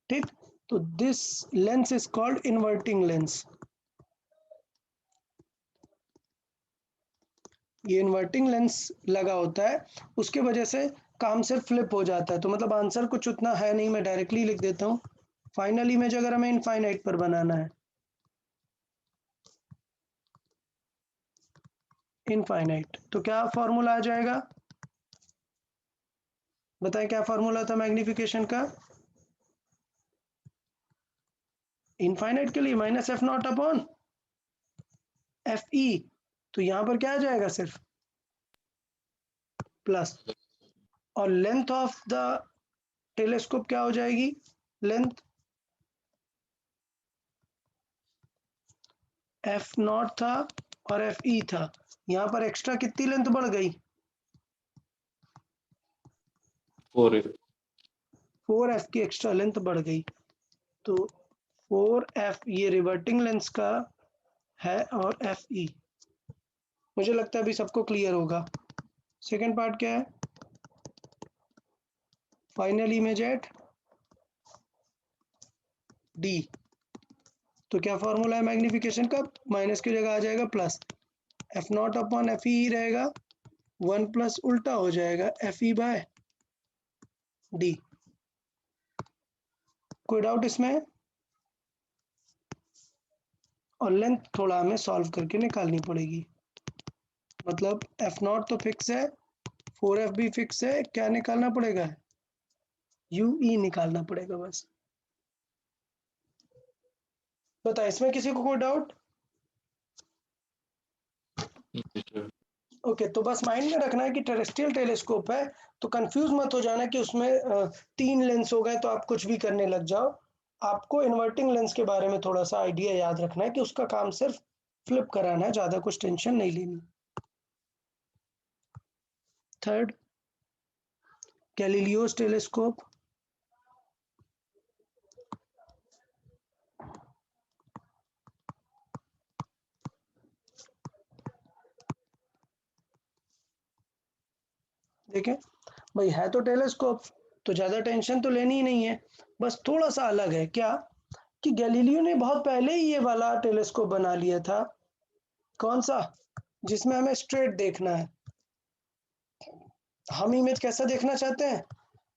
ठीक। तो this lens is called inverting lens. ये इन्वर्टिंग लेंस लगा होता है, उसके वजह से काम सिर्फ फ्लिप हो जाता है। तो मतलब आंसर कुछ उतना है नहीं, मैं डायरेक्टली लिख देता हूँ। फाइनल इमेज अगर हमें इनफाइनाइट पर बनाना है, इनफाइनाइट, तो क्या फॉर्मूला आ जाएगा, बताएं क्या फॉर्मूला था मैग्निफिकेशन का? इनफाइनाइट के लिए -f0 अपॉन FE। तो यहां पर क्या आ जाएगा, सिर्फ प्लस। और लेंथ ऑफ द टेलीस्कोप क्या हो जाएगी, लेंथ F0 था और FE था, यहां पर एक्स्ट्रा कितनी लेंथ बढ़ गई, 4F। 4F की एक्स्ट्रा लेंथ बढ़ गई। तो 4F ये रिवर्टिंग लेंस का है, और FE। मुझे लगता है अभी सबको क्लियर होगा। सेकेंड पार्ट क्या है, फाइनल इमेज एट D। तो क्या फॉर्मूला है मैग्निफिकेशन का? माइनस की जगह आ जाएगा plus, F not upon F ई रहेगा, 1 प्लस उल्टा हो जाएगा एफ ई बाय डी। कोई डाउट इसमें? और लेंथ थोड़ा हमें सॉल्व करके निकालनी पड़ेगी। मतलब एफ नॉट तो फिक्स है, 4f भी फिक्स है, क्या निकालना पड़ेगा? यू ई निकालना पड़ेगा बस। बता, इसमें किसी को कोई डाउट? ओके, तो बस माइंड में रखना है कि टेरेस्ट्रियल टेलीस्कोप है तो कंफ्यूज मत हो जाना कि उसमें 3 लेंस हो गए तो आप कुछ भी करने लग जाओ। आपको इन्वर्टिंग लेंस के बारे में थोड़ा सा आइडिया याद रखना है कि उसका काम सिर्फ फ्लिप कराना है, ज्यादा कुछ टेंशन नहीं लेनी। Third, Galileo's telescope. देखें भाई, है तो टेलीस्कोप, तो ज्यादा टेंशन तो लेनी ही नहीं है। बस थोड़ा सा अलग है क्या कि गैलीलियो ने बहुत पहले ही ये वाला टेलीस्कोप बना लिया था। कौन सा? जिसमें हमें स्ट्रेट देखना है। हम इमेज कैसा देखना चाहते हैं?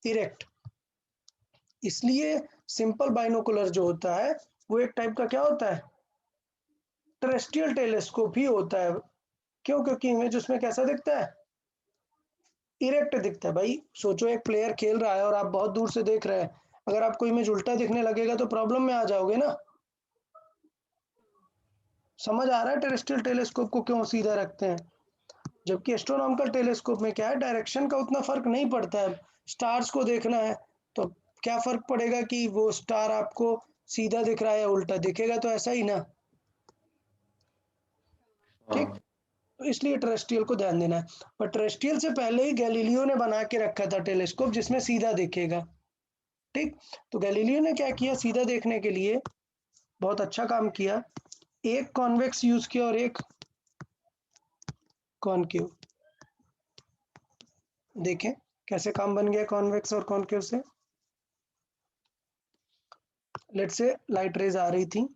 इरेक्ट। इसलिए सिंपल बाइनोकुलर जो होता है वो एक टाइप का क्या होता है? टेरेस्ट्रियल टेलीस्कोप ही होता है। क्यों? क्योंकि इमेज उसमें कैसा दिखता है? इरेक्ट दिखता है। भाई सोचो, एक प्लेयर खेल रहा है और आप बहुत दूर से देख रहे हैं, अगर आपको इमेज उल्टा दिखने लगेगा तो प्रॉब्लम में आ जाओगे ना। समझ आ रहा है टेरेस्ट्रियल टेलीस्कोप को क्यों सीधा रखते हैं? जबकि एस्ट्रोनॉमिकल टेलीस्कोप में क्या है, डायरेक्शन का उतना फर्क नहीं पड़ता है। स्टार्स को देखना है तो क्या फर्क पड़ेगा कि वो स्टार आपको सीधा दिख रहा है या उल्टा दिखेगा, तो ऐसा ही ना। ठीक, तो इसलिए टेरेस्ट्रियल को ध्यान देना है। पर टेरेस्ट्रियल से पहले ही गैलीलियो ने बना के रखा था टेलीस्कोप जिसमें सीधा दिखेगा। ठीक, तो गैलीलियो ने क्या किया, सीधा देखने के लिए बहुत अच्छा काम किया। एक कॉन्वेक्स यूज किया और एक कॉनकेव। देखें कैसे काम बन गया कॉन्वेक्स और कॉनकेव से। लेट्स से लाइट रेज आ रही थी,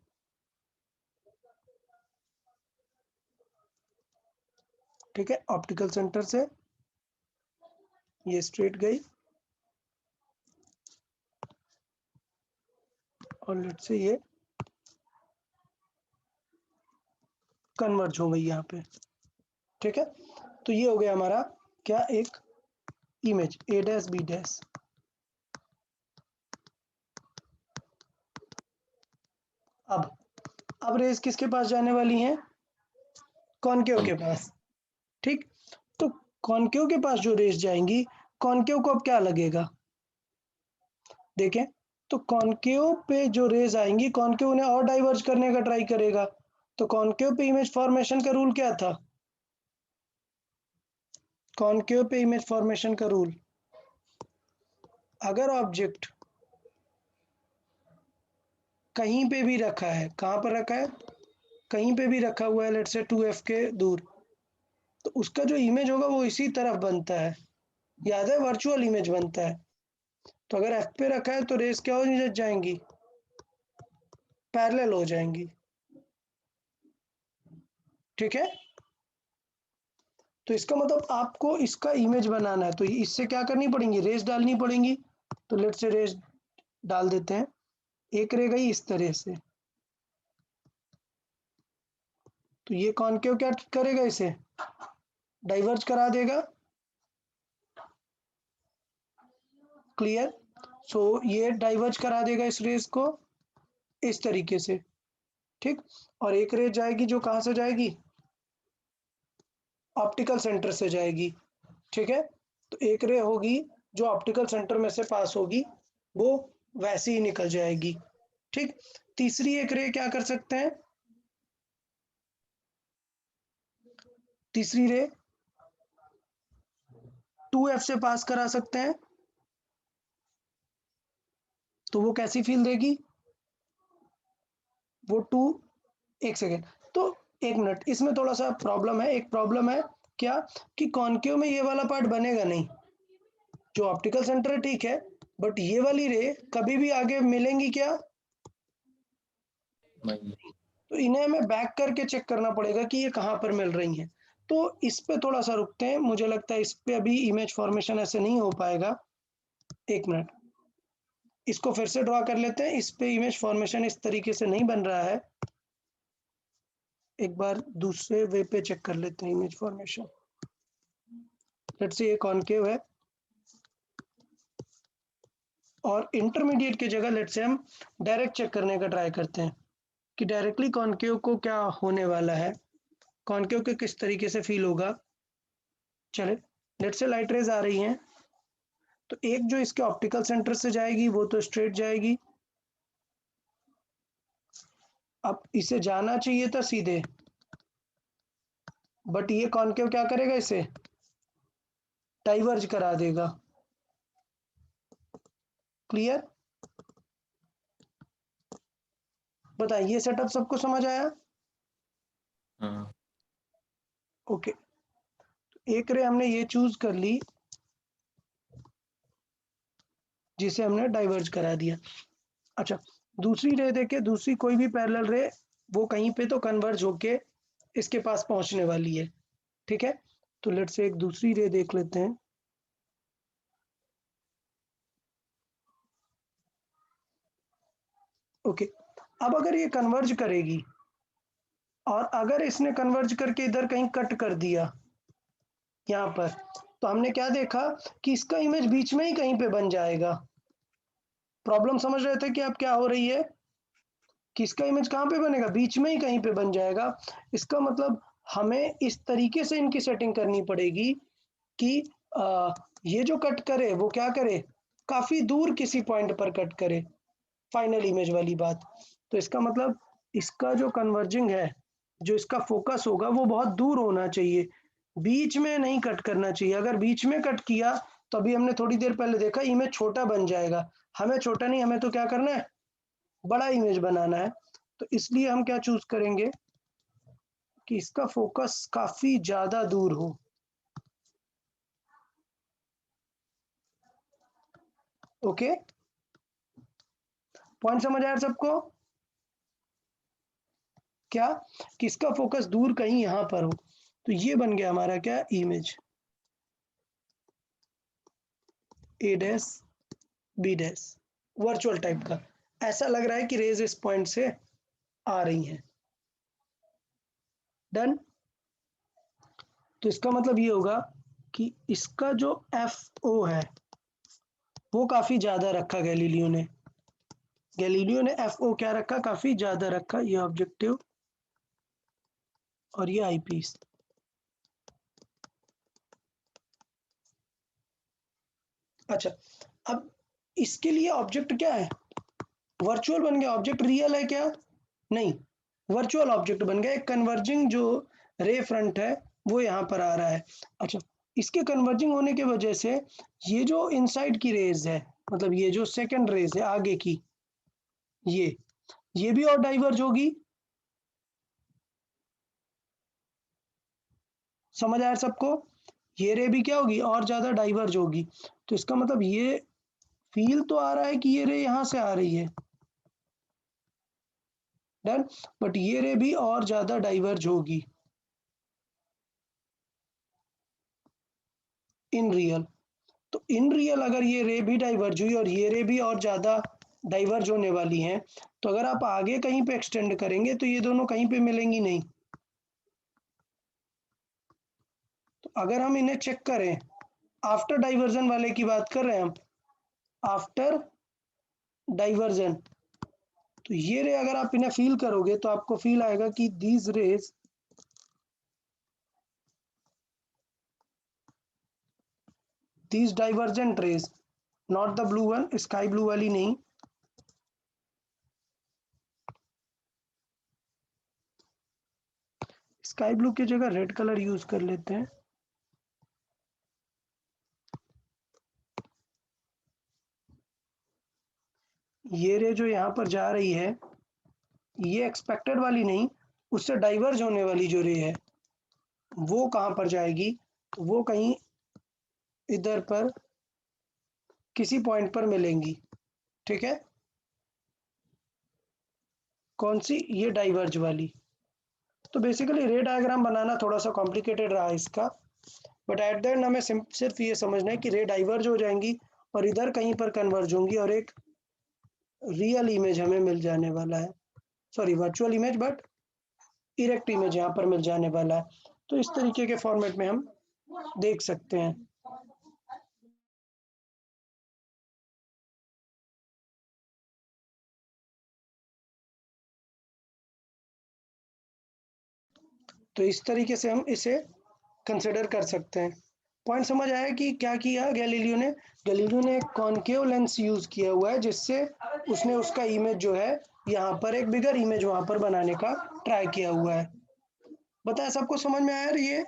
ठीक है, ऑप्टिकल सेंटर से ये स्ट्रेट गई और लेट्स से ये कन्वर्ज हो गई यहाँ पे। ठीक है, तो ये हो गया हमारा क्या, एक image A dash B dash. अब रेज किसके पास जाने वाली हैं? कॉनकेव के पास। ठीक, तो कॉनकेव के पास जो रेज जाएंगी, कॉनकेव को अब क्या लगेगा? देखें, तो कॉनकेव पे जो रेज आएंगी, कॉनकेव उन्हें और डाइवर्ज करने का ट्राई करेगा। तो कॉनकेव पे इमेज फॉर्मेशन का रूल क्या था? कॉनकेव पे इमेज फॉर्मेशन का रूल, अगर ऑब्जेक्ट कहीं पे भी रखा है, कहाँ पर रखा है? कहीं पे भी रखा हुआ है, लेट्स से 2f के दूर, तो उसका जो इमेज होगा वो इसी तरफ बनता है। याद है, वर्चुअल इमेज बनता है। तो अगर f पे रखा है तो रेस क्या हो जाएंगी? पैरेलल हो जाएंगी। ठीक है, तो इसका मतलब आपको इसका इमेज बनाना है तो इससे क्या करनी पड़ेंगी? रेस डालनी पड़ेंगी। तो लेट्स से रेस डाल देते हैं। एक रे गई इस तरह से, तो ये कॉनकेव क्या करेगा? इसे डाइवर्ज करा देगा। क्लियर? सो ये डाइवर्ज करा देगा इस रेस को इस तरीके से। ठीक, और एक रे जाएगी जो कहां से जाएगी? ऑप्टिकल सेंटर से जाएगी। ठीक है, तो एक रे होगी जो ऑप्टिकल सेंटर में से पास होगी, वो वैसे ही निकल जाएगी। ठीक, तीसरी एक रे क्या कर सकते हैं? तीसरी रे 2f से पास करा सकते हैं, तो वो कैसी फील देगी? वो 2, एक सेकेंड, तो एक मिनट, इसमें थोड़ा सा प्रॉब्लम है। एक प्रॉब्लम है क्या कि कॉनकेव में ये वाला पार्ट बनेगा नहीं, जो ऑप्टिकल सेंटर है ठीक है, बट ये वाली रे कभी भी आगे मिलेंगी क्या? नहीं। तो इन्हें हमें बैक करके चेक करना पड़ेगा कि ये कहाँ पर मिल रही हैं। तो इस पे थोड़ा सा रुकते हैं, मुझे लगता है इस पे अभी इमेज फॉर्मेशन ऐसे नहीं हो पाएगा। एक मिनट, इसको फिर से ड्रॉ कर लेते हैं। इस पे इमेज फॉर्मेशन इस तरीके से नहीं बन रहा है, एक बार दूसरे वे पे चेक कर लेते हैं इमेज फॉर्मेशन। लेट्स से ये कॉनकेव है और इंटरमीडिएट की जगह लेट्स से हम डायरेक्ट चेक करने का ट्राई करते हैं कि डायरेक्टली कॉनकेव को क्या होने वाला है, कॉनकेव के किस तरीके से फील होगा। चले, लेट्स से लाइट रेज आ रही हैं, तो एक जो इसके ऑप्टिकल सेंटर से जाएगी वो तो स्ट्रेट जाएगी। अब इसे जाना चाहिए था सीधे, बट ये कॉनकेव क्या करेगा, इसे डाइवर्ज करा देगा। क्लियर? बताइए, ये सेटअप सबको समझ आया? हाँ। ओके, एक रे हमने ये चूज कर ली जिसे हमने डाइवर्ज करा दिया। अच्छा, दूसरी रे देखे, दूसरी कोई भी पैरेलल रे वो कहीं पे तो कन्वर्ज होके इसके पास पहुंचने वाली है। ठीक है, तो लेट्स से एक दूसरी रे देख लेते हैं। ओके, अब अगर ये कन्वर्ज करेगी और अगर इसने कन्वर्ज करके इधर कहीं कट कर दिया यहाँ पर, तो हमने क्या देखा कि इसका इमेज बीच में ही कहीं पे बन जाएगा। प्रॉब्लम समझ रहे थे कि अब क्या हो रही है कि इसका इमेज कहाँ पे बनेगा, बीच में ही कहीं पे बन जाएगा। इसका मतलब हमें इस तरीके से इनकी सेटिंग करनी पड़ेगी कि ये जो कट करे वो क्या करे, काफी दूर किसी पॉइंट पर कट करे, फाइनल इमेज वाली बात। तो इसका मतलब इसका जो कन्वर्जिंग है, जो इसका फोकस होगा वो बहुत दूर होना चाहिए, बीच में नहीं कट करना चाहिए। अगर बीच में कट किया तो अभी हमने थोड़ी देर पहले देखा इमेज छोटा बन जाएगा। हमें छोटा नहीं, हमें तो क्या करना है, बड़ा इमेज बनाना है। तो इसलिए हम क्या चूज करेंगे कि इसका फोकस काफी ज्यादा दूर हो। ओके, पॉइंट समझ आया सबको? क्या कि इसका फोकस दूर कहीं यहां पर हो। तो ये बन गया हमारा क्या, image A dash B dash, virtual type का। ऐसा लग रहा है कि रेज इस पॉइंट से आ रही हैं। डन। तो इसका मतलब ये होगा कि इसका जो एफ ओ है वो काफी ज्यादा रखा गैलीलियो ने। गैलीलियो ने एफ ओ क्या रखा, काफी ज्यादा रखा, ये ऑब्जेक्टिव और ये आईपीस। अच्छा, अब इसके लिए ऑब्जेक्ट क्या है, वर्चुअल बन गया। ऑब्जेक्ट रियल है क्या, नहीं, वर्चुअल ऑब्जेक्ट बन गया। एक कन्वर्जिंग जो रे फ्रंट है वो यहाँ पर आ रहा है। अच्छा, इसके कन्वर्जिंग होने की वजह से ये जो इनसाइड की रेज है, मतलब ये जो सेकंड रेज है आगे की, ये भी और डाइवर्ज होगी। समझ आया सबको? ये रे भी क्या होगी, और ज्यादा डाइवर्ज होगी। तो इसका मतलब ये फील तो आ रहा है कि ये रे यहां से आ रही है, डन, बट ये रे भी और ज्यादा डाइवर्ज होगी इन रियल। तो इन रियल अगर ये रे भी डाइवर्ज हुई और ये रे भी और ज्यादा डाइवर्ज होने वाली हैं, तो अगर आप आगे कहीं पे एक्सटेंड करेंगे तो ये दोनों कहीं पे मिलेंगी नहीं। तो अगर हम इन्हें चेक करें, आफ्टर डाइवर्जन वाले की बात कर रहे हैं हम, आफ्टर डाइवर्जन, तो ये रे अगर आप इन्हें फील करोगे तो आपको फील आएगा कि these raise these divergent rays, not the blue one, sky blue वाली नहीं, स्काई ब्लू की जगह रेड कलर यूज कर लेते हैं। ये रे जो यहाँ पर जा रही है, ये एक्सपेक्टेड वाली नहीं, उससे डाइवर्ज होने वाली जो रे है वो कहाँ पर जाएगी, तो वो कहीं इधर पर किसी पॉइंट पर मिलेंगी। ठीक है, कौन सी, ये डाइवर्ज वाली। तो बेसिकली रे डायग्राम बनाना थोड़ा सा कॉम्प्लिकेटेड रहा इसका, बट एट द एंड हमें सिर्फ ये समझना है कि रे डाइवर्ज हो जाएंगी और इधर कहीं पर कन्वर्ज होंगी और एक रियल इमेज हमें मिल जाने वाला है, sorry virtual image but erect image यहाँ पर मिल जाने वाला है। तो इस तरीके के फॉर्मेट में हम देख सकते हैं। तो इस तरीके से हम इसे कंसिडर कर सकते हैं। पॉइंट समझ आया कि क्या किया गैलीलियो ने? गैलीलियो ने एक कॉनकेव लेंस यूज किया हुआ है, जिससे उसने उसका इमेज जो है यहाँ पर एक बिगर इमेज वहां पर बनाने का ट्राई किया हुआ है। बताया, सबको समझ में आया? ये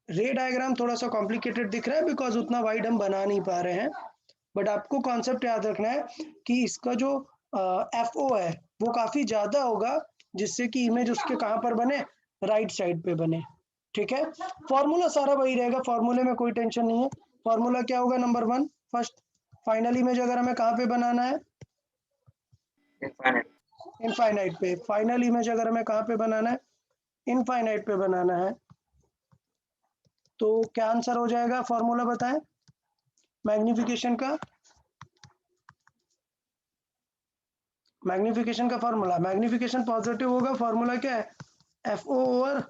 रे डायग्राम थोड़ा सा कॉम्प्लिकेटेड दिख रहा है बिकॉज उतना वाइड हम बना नहीं पा रहे हैं, बट आपको कॉन्सेप्ट याद रखना है कि इसका जो FO है वो काफी ज्यादा होगा, जिससे कि इमेज उसके कहाँ पर बने, राइट साइड पे बने। ठीक है, फॉर्मूला सारा वही रहेगा, फॉर्मूले में कोई टेंशन नहीं है। फॉर्मूला क्या होगा? नंबर 1, फर्स्ट फाइनल इमेज अगर हमें कहाँ पे बनाना है, infinite, इनफाइनाइट पे। फाइनल इमेज अगर हमें कहाँ पे बनाना है, इनफाइनाइट पे बनाना है, तो क्या आंसर हो जाएगा? फॉर्मूला बताएं मैग्निफिकेशन का। मैग्निफिकेशन का फॉर्मूला, मैग्निफिकेशन पॉजिटिव होगा, फॉर्मूला क्या है? FO over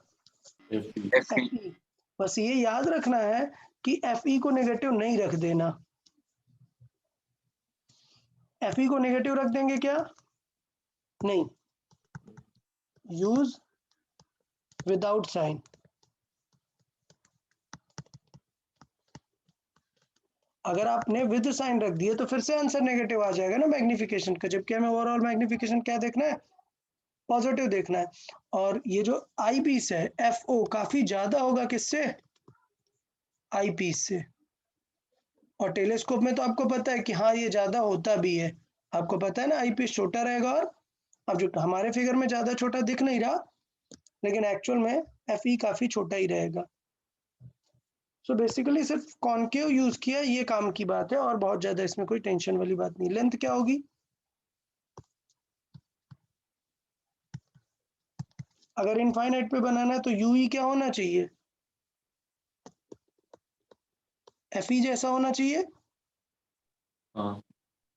FE FE, FE। बस ये याद रखना है कि FE को नेगेटिव नहीं रख देना। FE को नेगेटिव रख देंगे क्या? नहीं, यूज विदाउट साइन। अगर आपने विद साइन रख दिए तो फिर से आंसर नेगेटिव आ जाएगा ना मैग्निफिकेशन का, जबकि हमें ओवरऑल मैग्निफिकेशन क्या देखना है? पॉजिटिव देखना है। और ये जो आई पीस है FO काफी ज्यादा होगा किससे? आई पीस से। और टेलीस्कोप में तो आपको पता है कि हाँ ये ज्यादा होता भी है, आपको पता है ना, आई पीस छोटा रहेगा। और अब जो हमारे फिगर में ज्यादा छोटा दिख नहीं रहा, लेकिन एक्चुअल में FE काफी छोटा ही रहेगा। सो बेसिकली सिर्फ कॉनकेव यूज किया, ये काम की बात है, और बहुत ज्यादा इसमें कोई टेंशन वाली बात नहीं। लेंथ क्या होगी? अगर इनफाइनाइट पे बनाना है तो UE क्या होना चाहिए? FE जैसा होना चाहिए। हाँ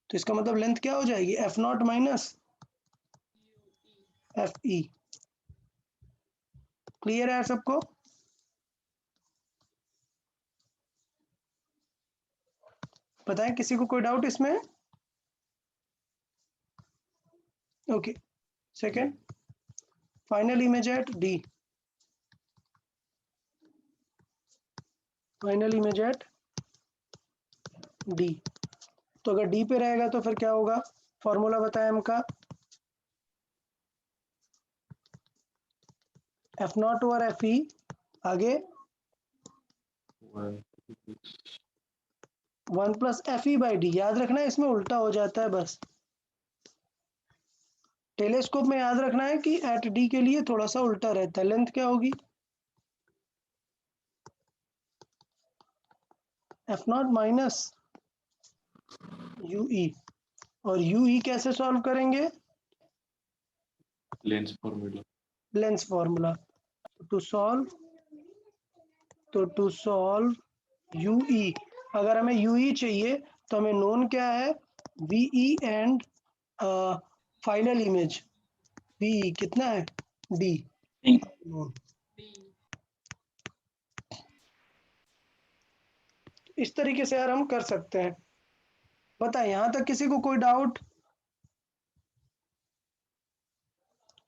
तो इसका मतलब लेंथ क्या हो जाएगी? F0 minus FE। क्लियर है सबको? बताएं, किसी को कोई डाउट इसमें? Okay, second final image eight D। Final image eight D। तो अगर D पे रहेगा तो फिर क्या होगा? फॉर्मूला बताएं हमका। F0 ओवर FE, आगे 1 प्लस FE बाई D। याद रखना है, इसमें उल्टा हो जाता है बस। टेलीस्कोप में याद रखना है कि एट D के लिए थोड़ा सा उल्टा रहता है। लेंथ क्या होगी? F0 minus UE। और UE कैसे सॉल्व करेंगे? Lens formula. Lens formula. To solve UE, अगर हमें UE चाहिए तो हमें नोन क्या है? VE and final image VE कितना है? D। D, इस तरीके से यार हम कर सकते हैं। बताएं, यहां तक किसी को कोई डाउट?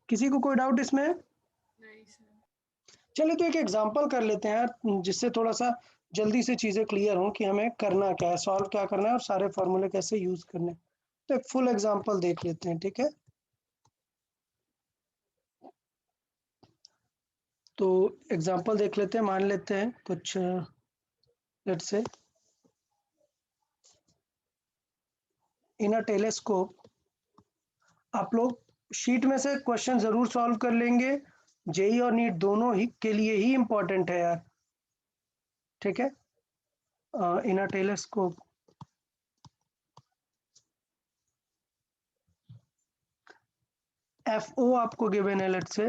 किसी को कोई डाउट इसमें? नहीं सर। चलिए तो एक एग्जांपल कर लेते हैं यार, जिससे थोड़ा सा जल्दी से चीजें क्लियर हों कि हमें करना क्या है, सॉल्व क्या करना है और सारे फॉर्मूले कैसे यूज करने हैं। तो एक फुल एग्जांपल देख लेते हैं, ठीक है? तो एग्जांपल देख लेते हैं, मान लेते हैं कुछ, let's say in a telescope. आप लोग शीट में से क्वेश्चन जरूर सॉल्व कर लेंगे, जेई और नीट दोनों ही के लिए ही इंपॉर्टेंट है यार, ठीक है? इन अ टेलीस्कोप, FO आपको गिवन है लेट से।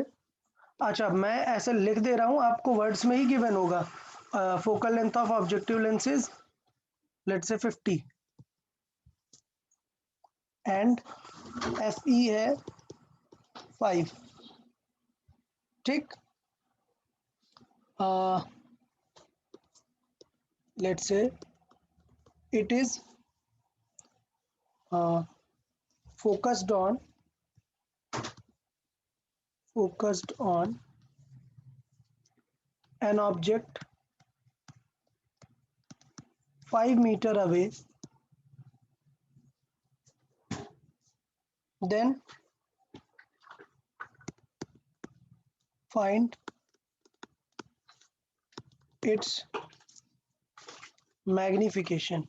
अच्छा मैं ऐसे लिख दे रहा हूँ, आपको वर्ड्स में ही गिवन होगा। Focal length of objective lenses let say 50 and FE है 5। ठीक, let's say it is focused on an object 5 meter away, then find its magnification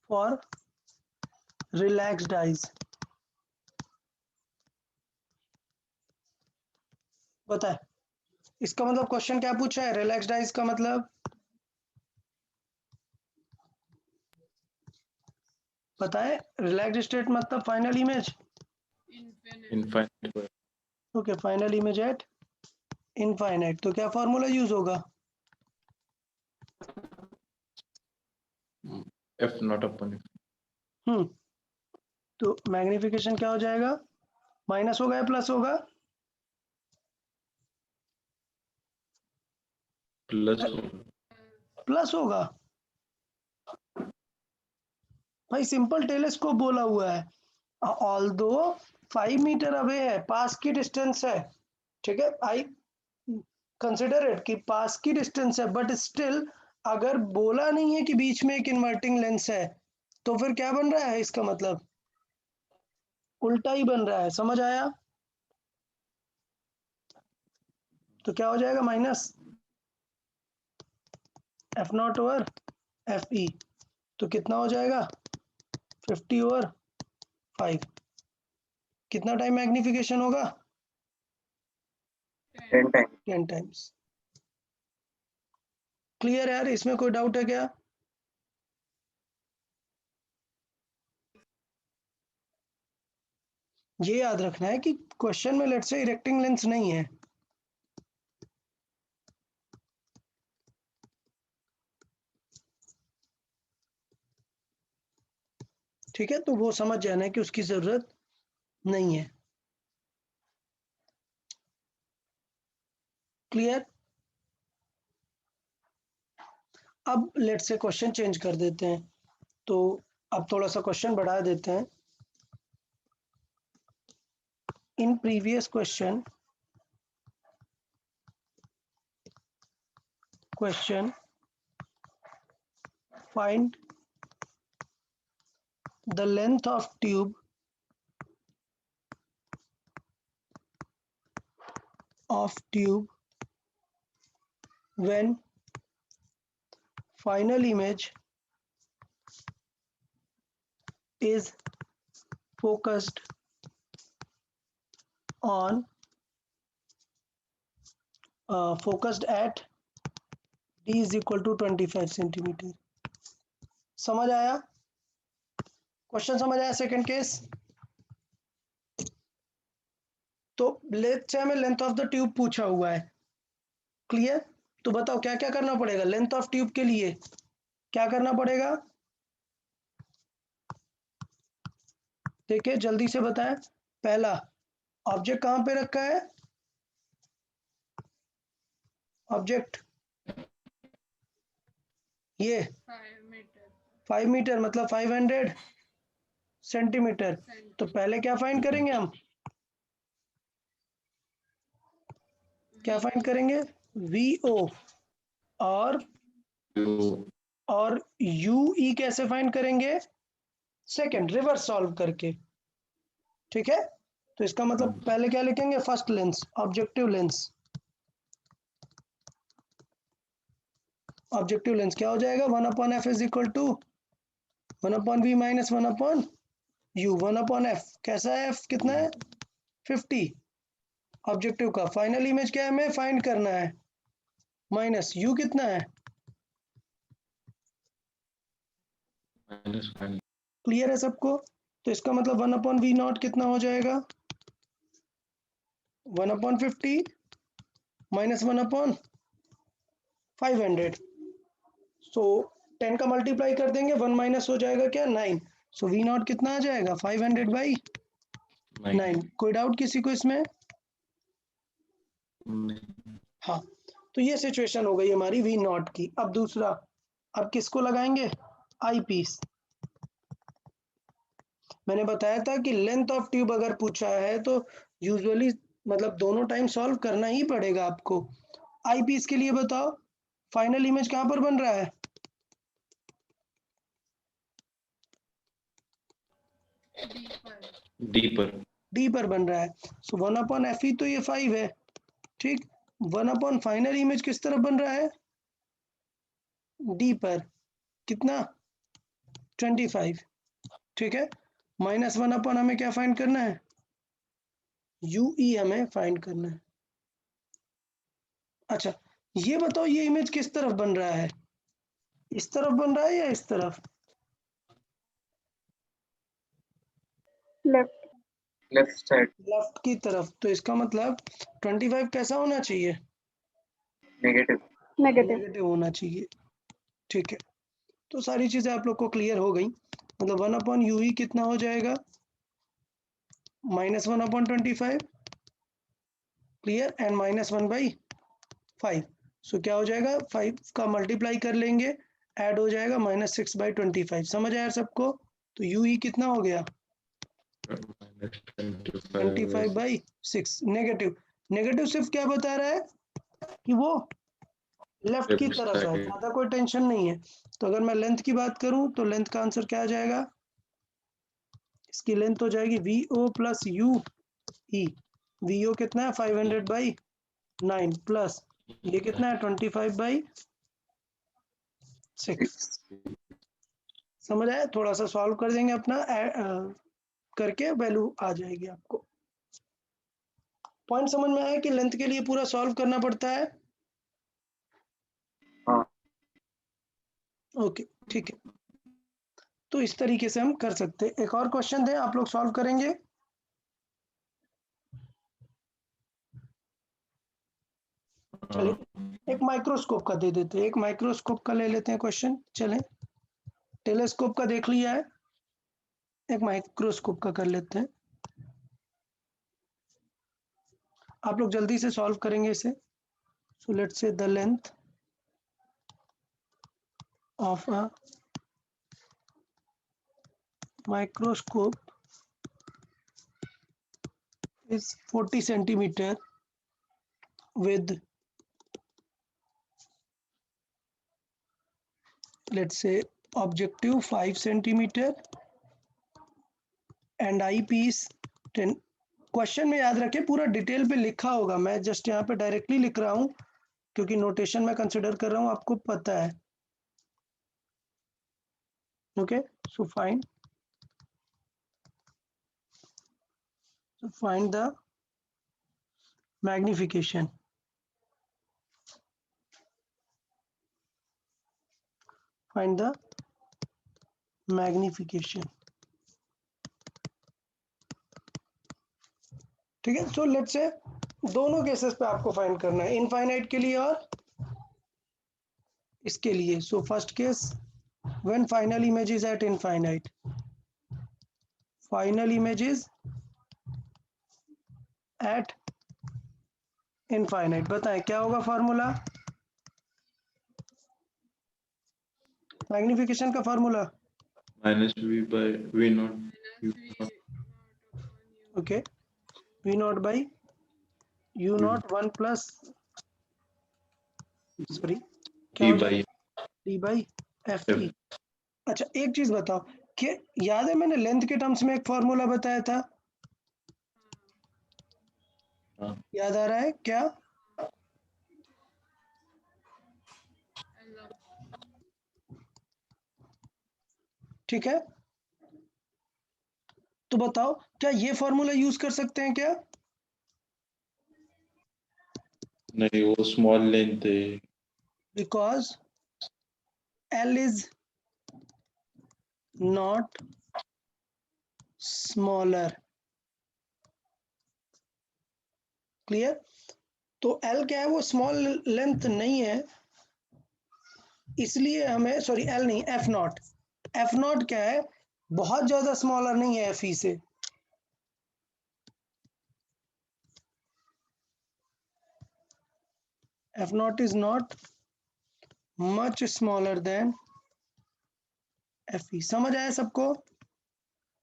for relaxed eyes। बताए इसका मतलब क्वेश्चन क्या पूछा है? रिलैक्स्ड आइज का मतलब बताए, रिलैक्स्ड स्टेट मतलब final image. Infinite. Infinite okay, final image at infinite. तो क्या फॉर्मूला यूज होगा? एफ नॉट अपन तो मैग्निफिकेशन क्या हो जाएगा? माइनस होगा या प्लस होगा? प्लस प्लस होगा भाई, सिंपल टेलीस्कोप बोला हुआ है। ऑल्दो 5 मीटर अवे है, पास की डिस्टेंस है, ठीक है, आई कंसिडर इट कि पास की डिस्टेंस है, बट स्टिल अगर बोला नहीं है कि बीच में एक इन्वर्टिंग लेंस है, तो फिर क्या बन रहा है? इसका मतलब उल्टा ही बन रहा है। समझ आया? तो क्या हो जाएगा? Minus F not over F E. तो कितना हो जाएगा? 50 ओवर 5। कितना टाइम मैग्निफिकेशन होगा? 10 times. 10 टाइम्स। क्लियर है यार? इसमें कोई डाउट है क्या? ये याद रखना है कि क्वेश्चन में लेट्स से इरेक्टिंग लेंस नहीं है। ठीक है, तो वो समझ जाना है कि उसकी जरूरत नहीं है। क्लियर? अब लेट्स से क्वेश्चन चेंज कर देते हैं। तो अब थोड़ा सा क्वेश्चन बढ़ा देते हैं। In previous question find the length of tube when final image is focused at d is equal to 25 centimetre. समझ आया? क्वेश्चन समझ आया? Second case. तो लेट्स से हमें लेंथ ऑफ द ट्यूब पूछा हुआ है। क्लियर? तो बताओ क्या क्या करना पड़ेगा लेंथ ऑफ ट्यूब के लिए? क्या करना पड़ेगा? देखिए जल्दी से बताएं। पहला, ऑब्जेक्ट कहां पे रखा है? ऑब्जेक्ट ये 5 meter. 5 मीटर मतलब 500 सेंटीमीटर। तो पहले क्या फाइंड करेंगे हम? क्या फाइंड करेंगे? VO। और UE कैसे फाइंड करेंगे? सेकंड, रिवर्स सॉल्व करके। ठीक है, तो इसका मतलब पहले क्या लिखेंगे? First lens, objective lens. Objective lens क्या हो जाएगा? 1/f is equal to 1/v minus 1/u। 1/f कैसा है? f कितना है? 50। ऑब्जेक्टिव का फाइनल इमेज क्या है हमें फाइंड करना है? माइनस u कितना है? माइनस क्लियर है सबको? तो इसका मतलब 1/v0 कितना हो जाएगा? 1/50 माइनस 1/500। सो 10 का मल्टीप्लाई कर देंगे, 1 माइनस हो जाएगा क्या? 9। सो v0 कितना आ जाएगा? 500/9। नहीं, कोई डाउट किसी को इसमें? हाँ, तो ये सिचुएशन हो गई हमारी v0 की। अब दूसरा, अब किसको लगाएंगे? आई पीस। मैंने बताया था कि लेंथ ऑफ ट्यूब अगर पूछा है तो यूजुअली मतलब दोनों टाइम सॉल्व करना ही पड़ेगा आपको। आई पीस के लिए बताओ, फाइनल इमेज कहाँ पर बन रहा है? डी पर। डी पर बन रहा है। सो 1/fe तो ये 5 है, ठीक। 1/ फाइनल इमेज किस तरफ बन रहा है? डी पर। कितना? 25, ठीक है। -1/ हमें क्या फाइंड करना है? यूई हमें फाइंड करना है। अच्छा, ये बताओ ये इमेज किस तरफ बन रहा है? इस तरफ बन रहा है या इस तरफ? लेफ्ट। Left side. लेफ्ट की तरफ। तो इसका मतलब 25 कैसा होना चाहिए? Negative. नेगेटिव। नेगेटिव होना चाहिए, ठीक है। तो सारी चीजें आप लोग को क्लियर हो गई। मतलब 1/ue कितना हो जाएगा? -1/25, क्लियर, एंड -1/5। सो क्या हो जाएगा? 5 का मल्टीप्लाई कर लेंगे, ऐड हो जाएगा -6/25। समझ आया सबको? तो ue कितना हो गया? -25/6। नेगेटिव। नेगेटिव सिर्फ क्या बता रहा है कि वो लेफ्ट की तरफ है, ज्यादा कोई टेंशन नहीं है। तो अगर मैं लेंथ की बात करूं तो लेंथ का आंसर क्या आ जाएगा? इसकी लेंथ हो जाएगी VO प्लस UE। VO कितना है? 500/9 प्लस ये कितना है? 25/6। समझ आया? थोड़ा सा सॉल्व कर देंगे अपना करके वैल्यू आ जाएगी आपको। पॉइंट समझ में आया कि लेंथ के लिए पूरा सॉल्व करना पड़ता है? हाँ. ओके, ठीक है। तो इस तरीके से हम कर सकते हैं। एक और क्वेश्चन दें, आप लोग सॉल्व करेंगे? चलिए एक माइक्रोस्कोप का दे देते हैं, एक माइक्रोस्कोप का ले लेते हैं क्वेश्चन। चलें, टेलीस्कोप का देख लिया है, एक माइक्रोस्कोप का कर लेते हैं। आप लोग जल्दी से सॉल्व करेंगे इसे। So let's say the length of a microscope is 40 centimeter with, let's say, objective 5 centimeter and eyepiece 10। Question में याद रखें पूरा डिटेल पे लिखा होगा, मैं जस्ट यहाँ पे डायरेक्टली लिख रहा हूँ क्योंकि नोटेशन में कंसिडर कर रहा हूँ, आपको पता है। Okay, so find the magnification। find the magnification, ठीक है। सो लेट्स से दोनों केसेस पे आपको फाइंड करना है, इनफाइनाइट के लिए और इसके लिए। So first case, when final image is eight infinite, final image is eight infinite. बताएं क्या होगा फॉर्मूला? मैग्निफिकेशन का formula -v/v0। Okay, v0/u0 1 plus, sorry क्या हो जाएगा? d/ft। अच्छा एक चीज बताओ, कि याद है मैंने लेंथ के टर्म्स में एक फॉर्मूला बताया था? हाँ। याद आ रहा है क्या? ठीक है, तो बताओ क्या ये फॉर्मूला यूज कर सकते हैं क्या? नहीं, वो स्मॉल लेंथ है। Because L is not smaller. Clear? तो एल क्या है, वो स्मॉल लेंथ नहीं है, इसलिए हमें, सॉरी एल नहीं, एफ नॉट। एफ नॉट क्या है, बहुत ज्यादा स्मॉलर नहीं है एफ ई से। F not is not much smaller than F E. समझ आया सबको?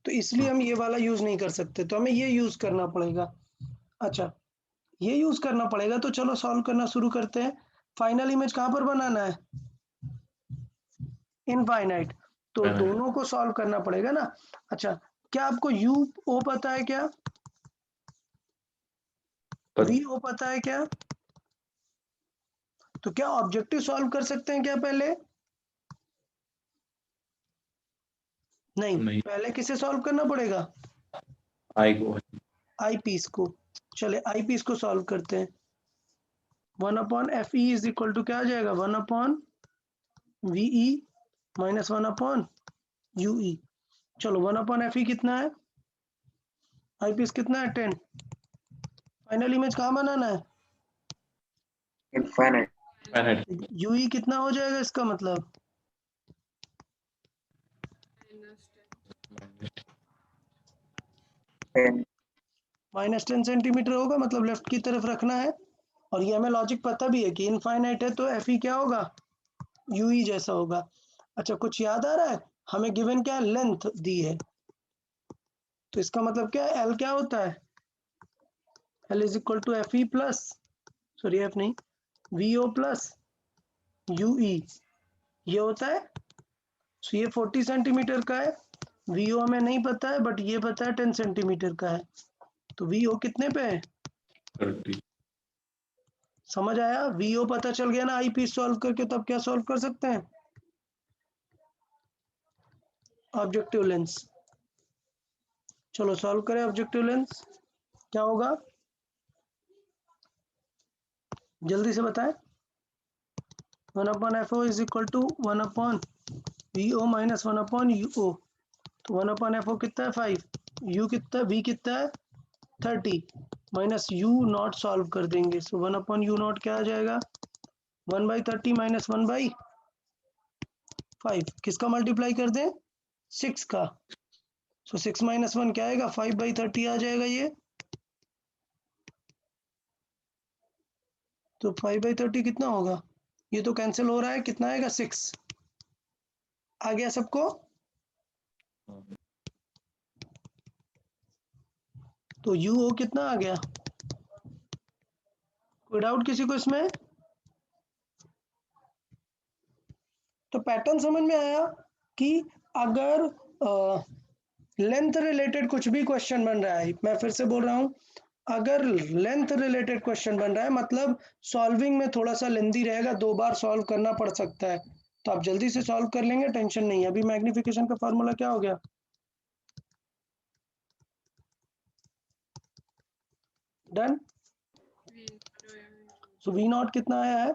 तो इसलिए हम ये वाला यूज नहीं कर सकते, तो हमें ये यूज करना पड़ेगा। अच्छा, ये यूज करना पड़ेगा, तो चलो सॉल्व करना शुरू करते हैं। फाइनल इमेज कहां पर बनाना है? इनफाइनाइट। तो Finite. दोनों को सॉल्व करना पड़ेगा ना। अच्छा, क्या आपको यू ओ पता है क्या? वी ओ पता है क्या? तो क्या ऑब्जेक्टिव सॉल्व कर सकते हैं क्या पहले? नहीं, पहले किसे सॉल्व करना पड़ेगा? आई को। आई पीस को। चले आई पीस को सॉल्व करते हैं। 1/FE इज इक्वल टू क्या आ जाएगा? 1/VE minus 1/UE। चलो 1/FE कितना है? आई पीस कितना है? 10। फाइनल इमेज कहाँ बनाना है? Infinite. Finite. यूई कितना हो जाएगा इसका मतलब? -10. -10 सेंटीमीटर होगा, मतलब लेफ्ट की तरफ रखना है। और ये हमें लॉजिक पता भी है कि इनफाइनाइट है, तो एफ ई क्या होगा? यूई जैसा होगा। अच्छा, कुछ याद आ रहा है? हमें गिवन क्या है? लेंथ दी है, तो इसका मतलब क्या है? एल क्या होता है? L is equal to F E plus, sorry F नहीं, वी ओ प्लस यूई। ये होता है। सो ये 40 सेंटीमीटर का है। वी ओ हमें नहीं पता है, बट ये पता है 10 सेंटीमीटर का है। तो वी ओ कितने पे है? 30. समझ आया? वी ओ पता चल गया ना आई पीस सॉल्व करके, तब क्या सॉल्व कर सकते हैं? Objective lens. चलो सॉल्व करें ऑब्जेक्टिव लेंस। क्या होगा, जल्दी से बताएं। 1/FO is equal to 1/VO minus 1/UO। तो 1/FO कितना है? 5। U कितना है? V कितना है? 30 माइनस U नॉट सॉल्व कर देंगे। सो 1/U नॉट क्या आ जाएगा? 1/30 माइनस 1/5। किसका मल्टीप्लाई कर दें? 6 का। सो 6 माइनस 1 क्या आएगा? 5/30 आ जाएगा ये। तो 5/30 कितना होगा? ये तो कैंसिल हो रहा है, कितना आएगा? 6। आ गया सबको? तो UO कितना आ गया? कोई डाउट किसी को इसमें? तो पैटर्न समझ में आया कि अगर लेंथ रिलेटेड कुछ भी क्वेश्चन बन रहा है, मैं फिर से बोल रहा हूं, अगर लेंथ रिलेटेड क्वेश्चन बन रहा है, मतलब सॉल्विंग में थोड़ा सा लेंदी रहेगा, 2 बार सॉल्व करना पड़ सकता है, तो आप जल्दी से सॉल्व कर लेंगे, टेंशन नहीं है। अभी मैग्निफिकेशन का फॉर्मूला क्या हो गया? डन। सो वी नॉट कितना आया है?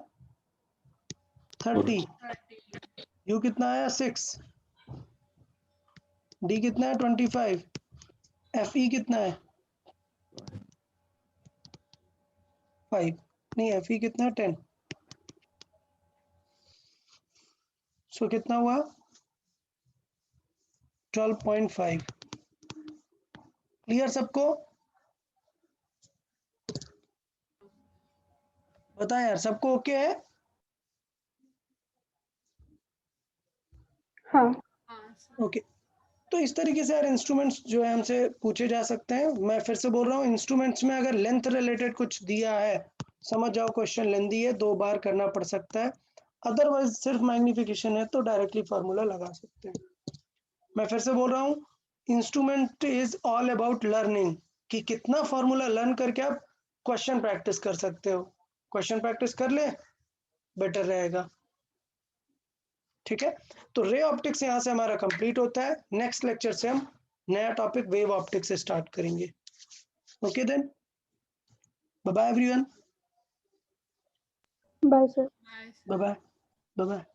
30। यू कितना आया? 6। डी कितना है? 25। एफ ई कितना है? 5। नहीं, एफ ई कितना है? 10। सो कितना हुआ? 12.5। क्लियर सबको? बताएं यार, सबको ओके है? हाँ। ओके। तो इस तरीके से यार इंस्ट्रूमेंट्स जो है हमसे पूछे जा सकते हैं। मैं फिर से बोल रहा हूँ, इंस्ट्रूमेंट्स में अगर लेंथ रिलेटेड कुछ दिया है, समझ जाओ क्वेश्चन लेंथी है, 2 बार करना पड़ सकता है। अदरवाइज सिर्फ मैग्निफिकेशन है तो डायरेक्टली फार्मूला लगा सकते हैं। मैं फिर से बोल रहा हूँ, instrument is all about learning, कि कितना फार्मूला लर्न करके आप क्वेश्चन प्रैक्टिस कर सकते हो। क्वेश्चन प्रैक्टिस कर ले, बेटर रहेगा। ठीक है, तो रे ऑप्टिक्स यहाँ से हमारा कंप्लीट होता है। नेक्स्ट लेक्चर से हम नया टॉपिक वेव ऑप्टिक्स से स्टार्ट करेंगे। Okay then, bye bye everyone. Bye sir. Bye bye. Bye bye.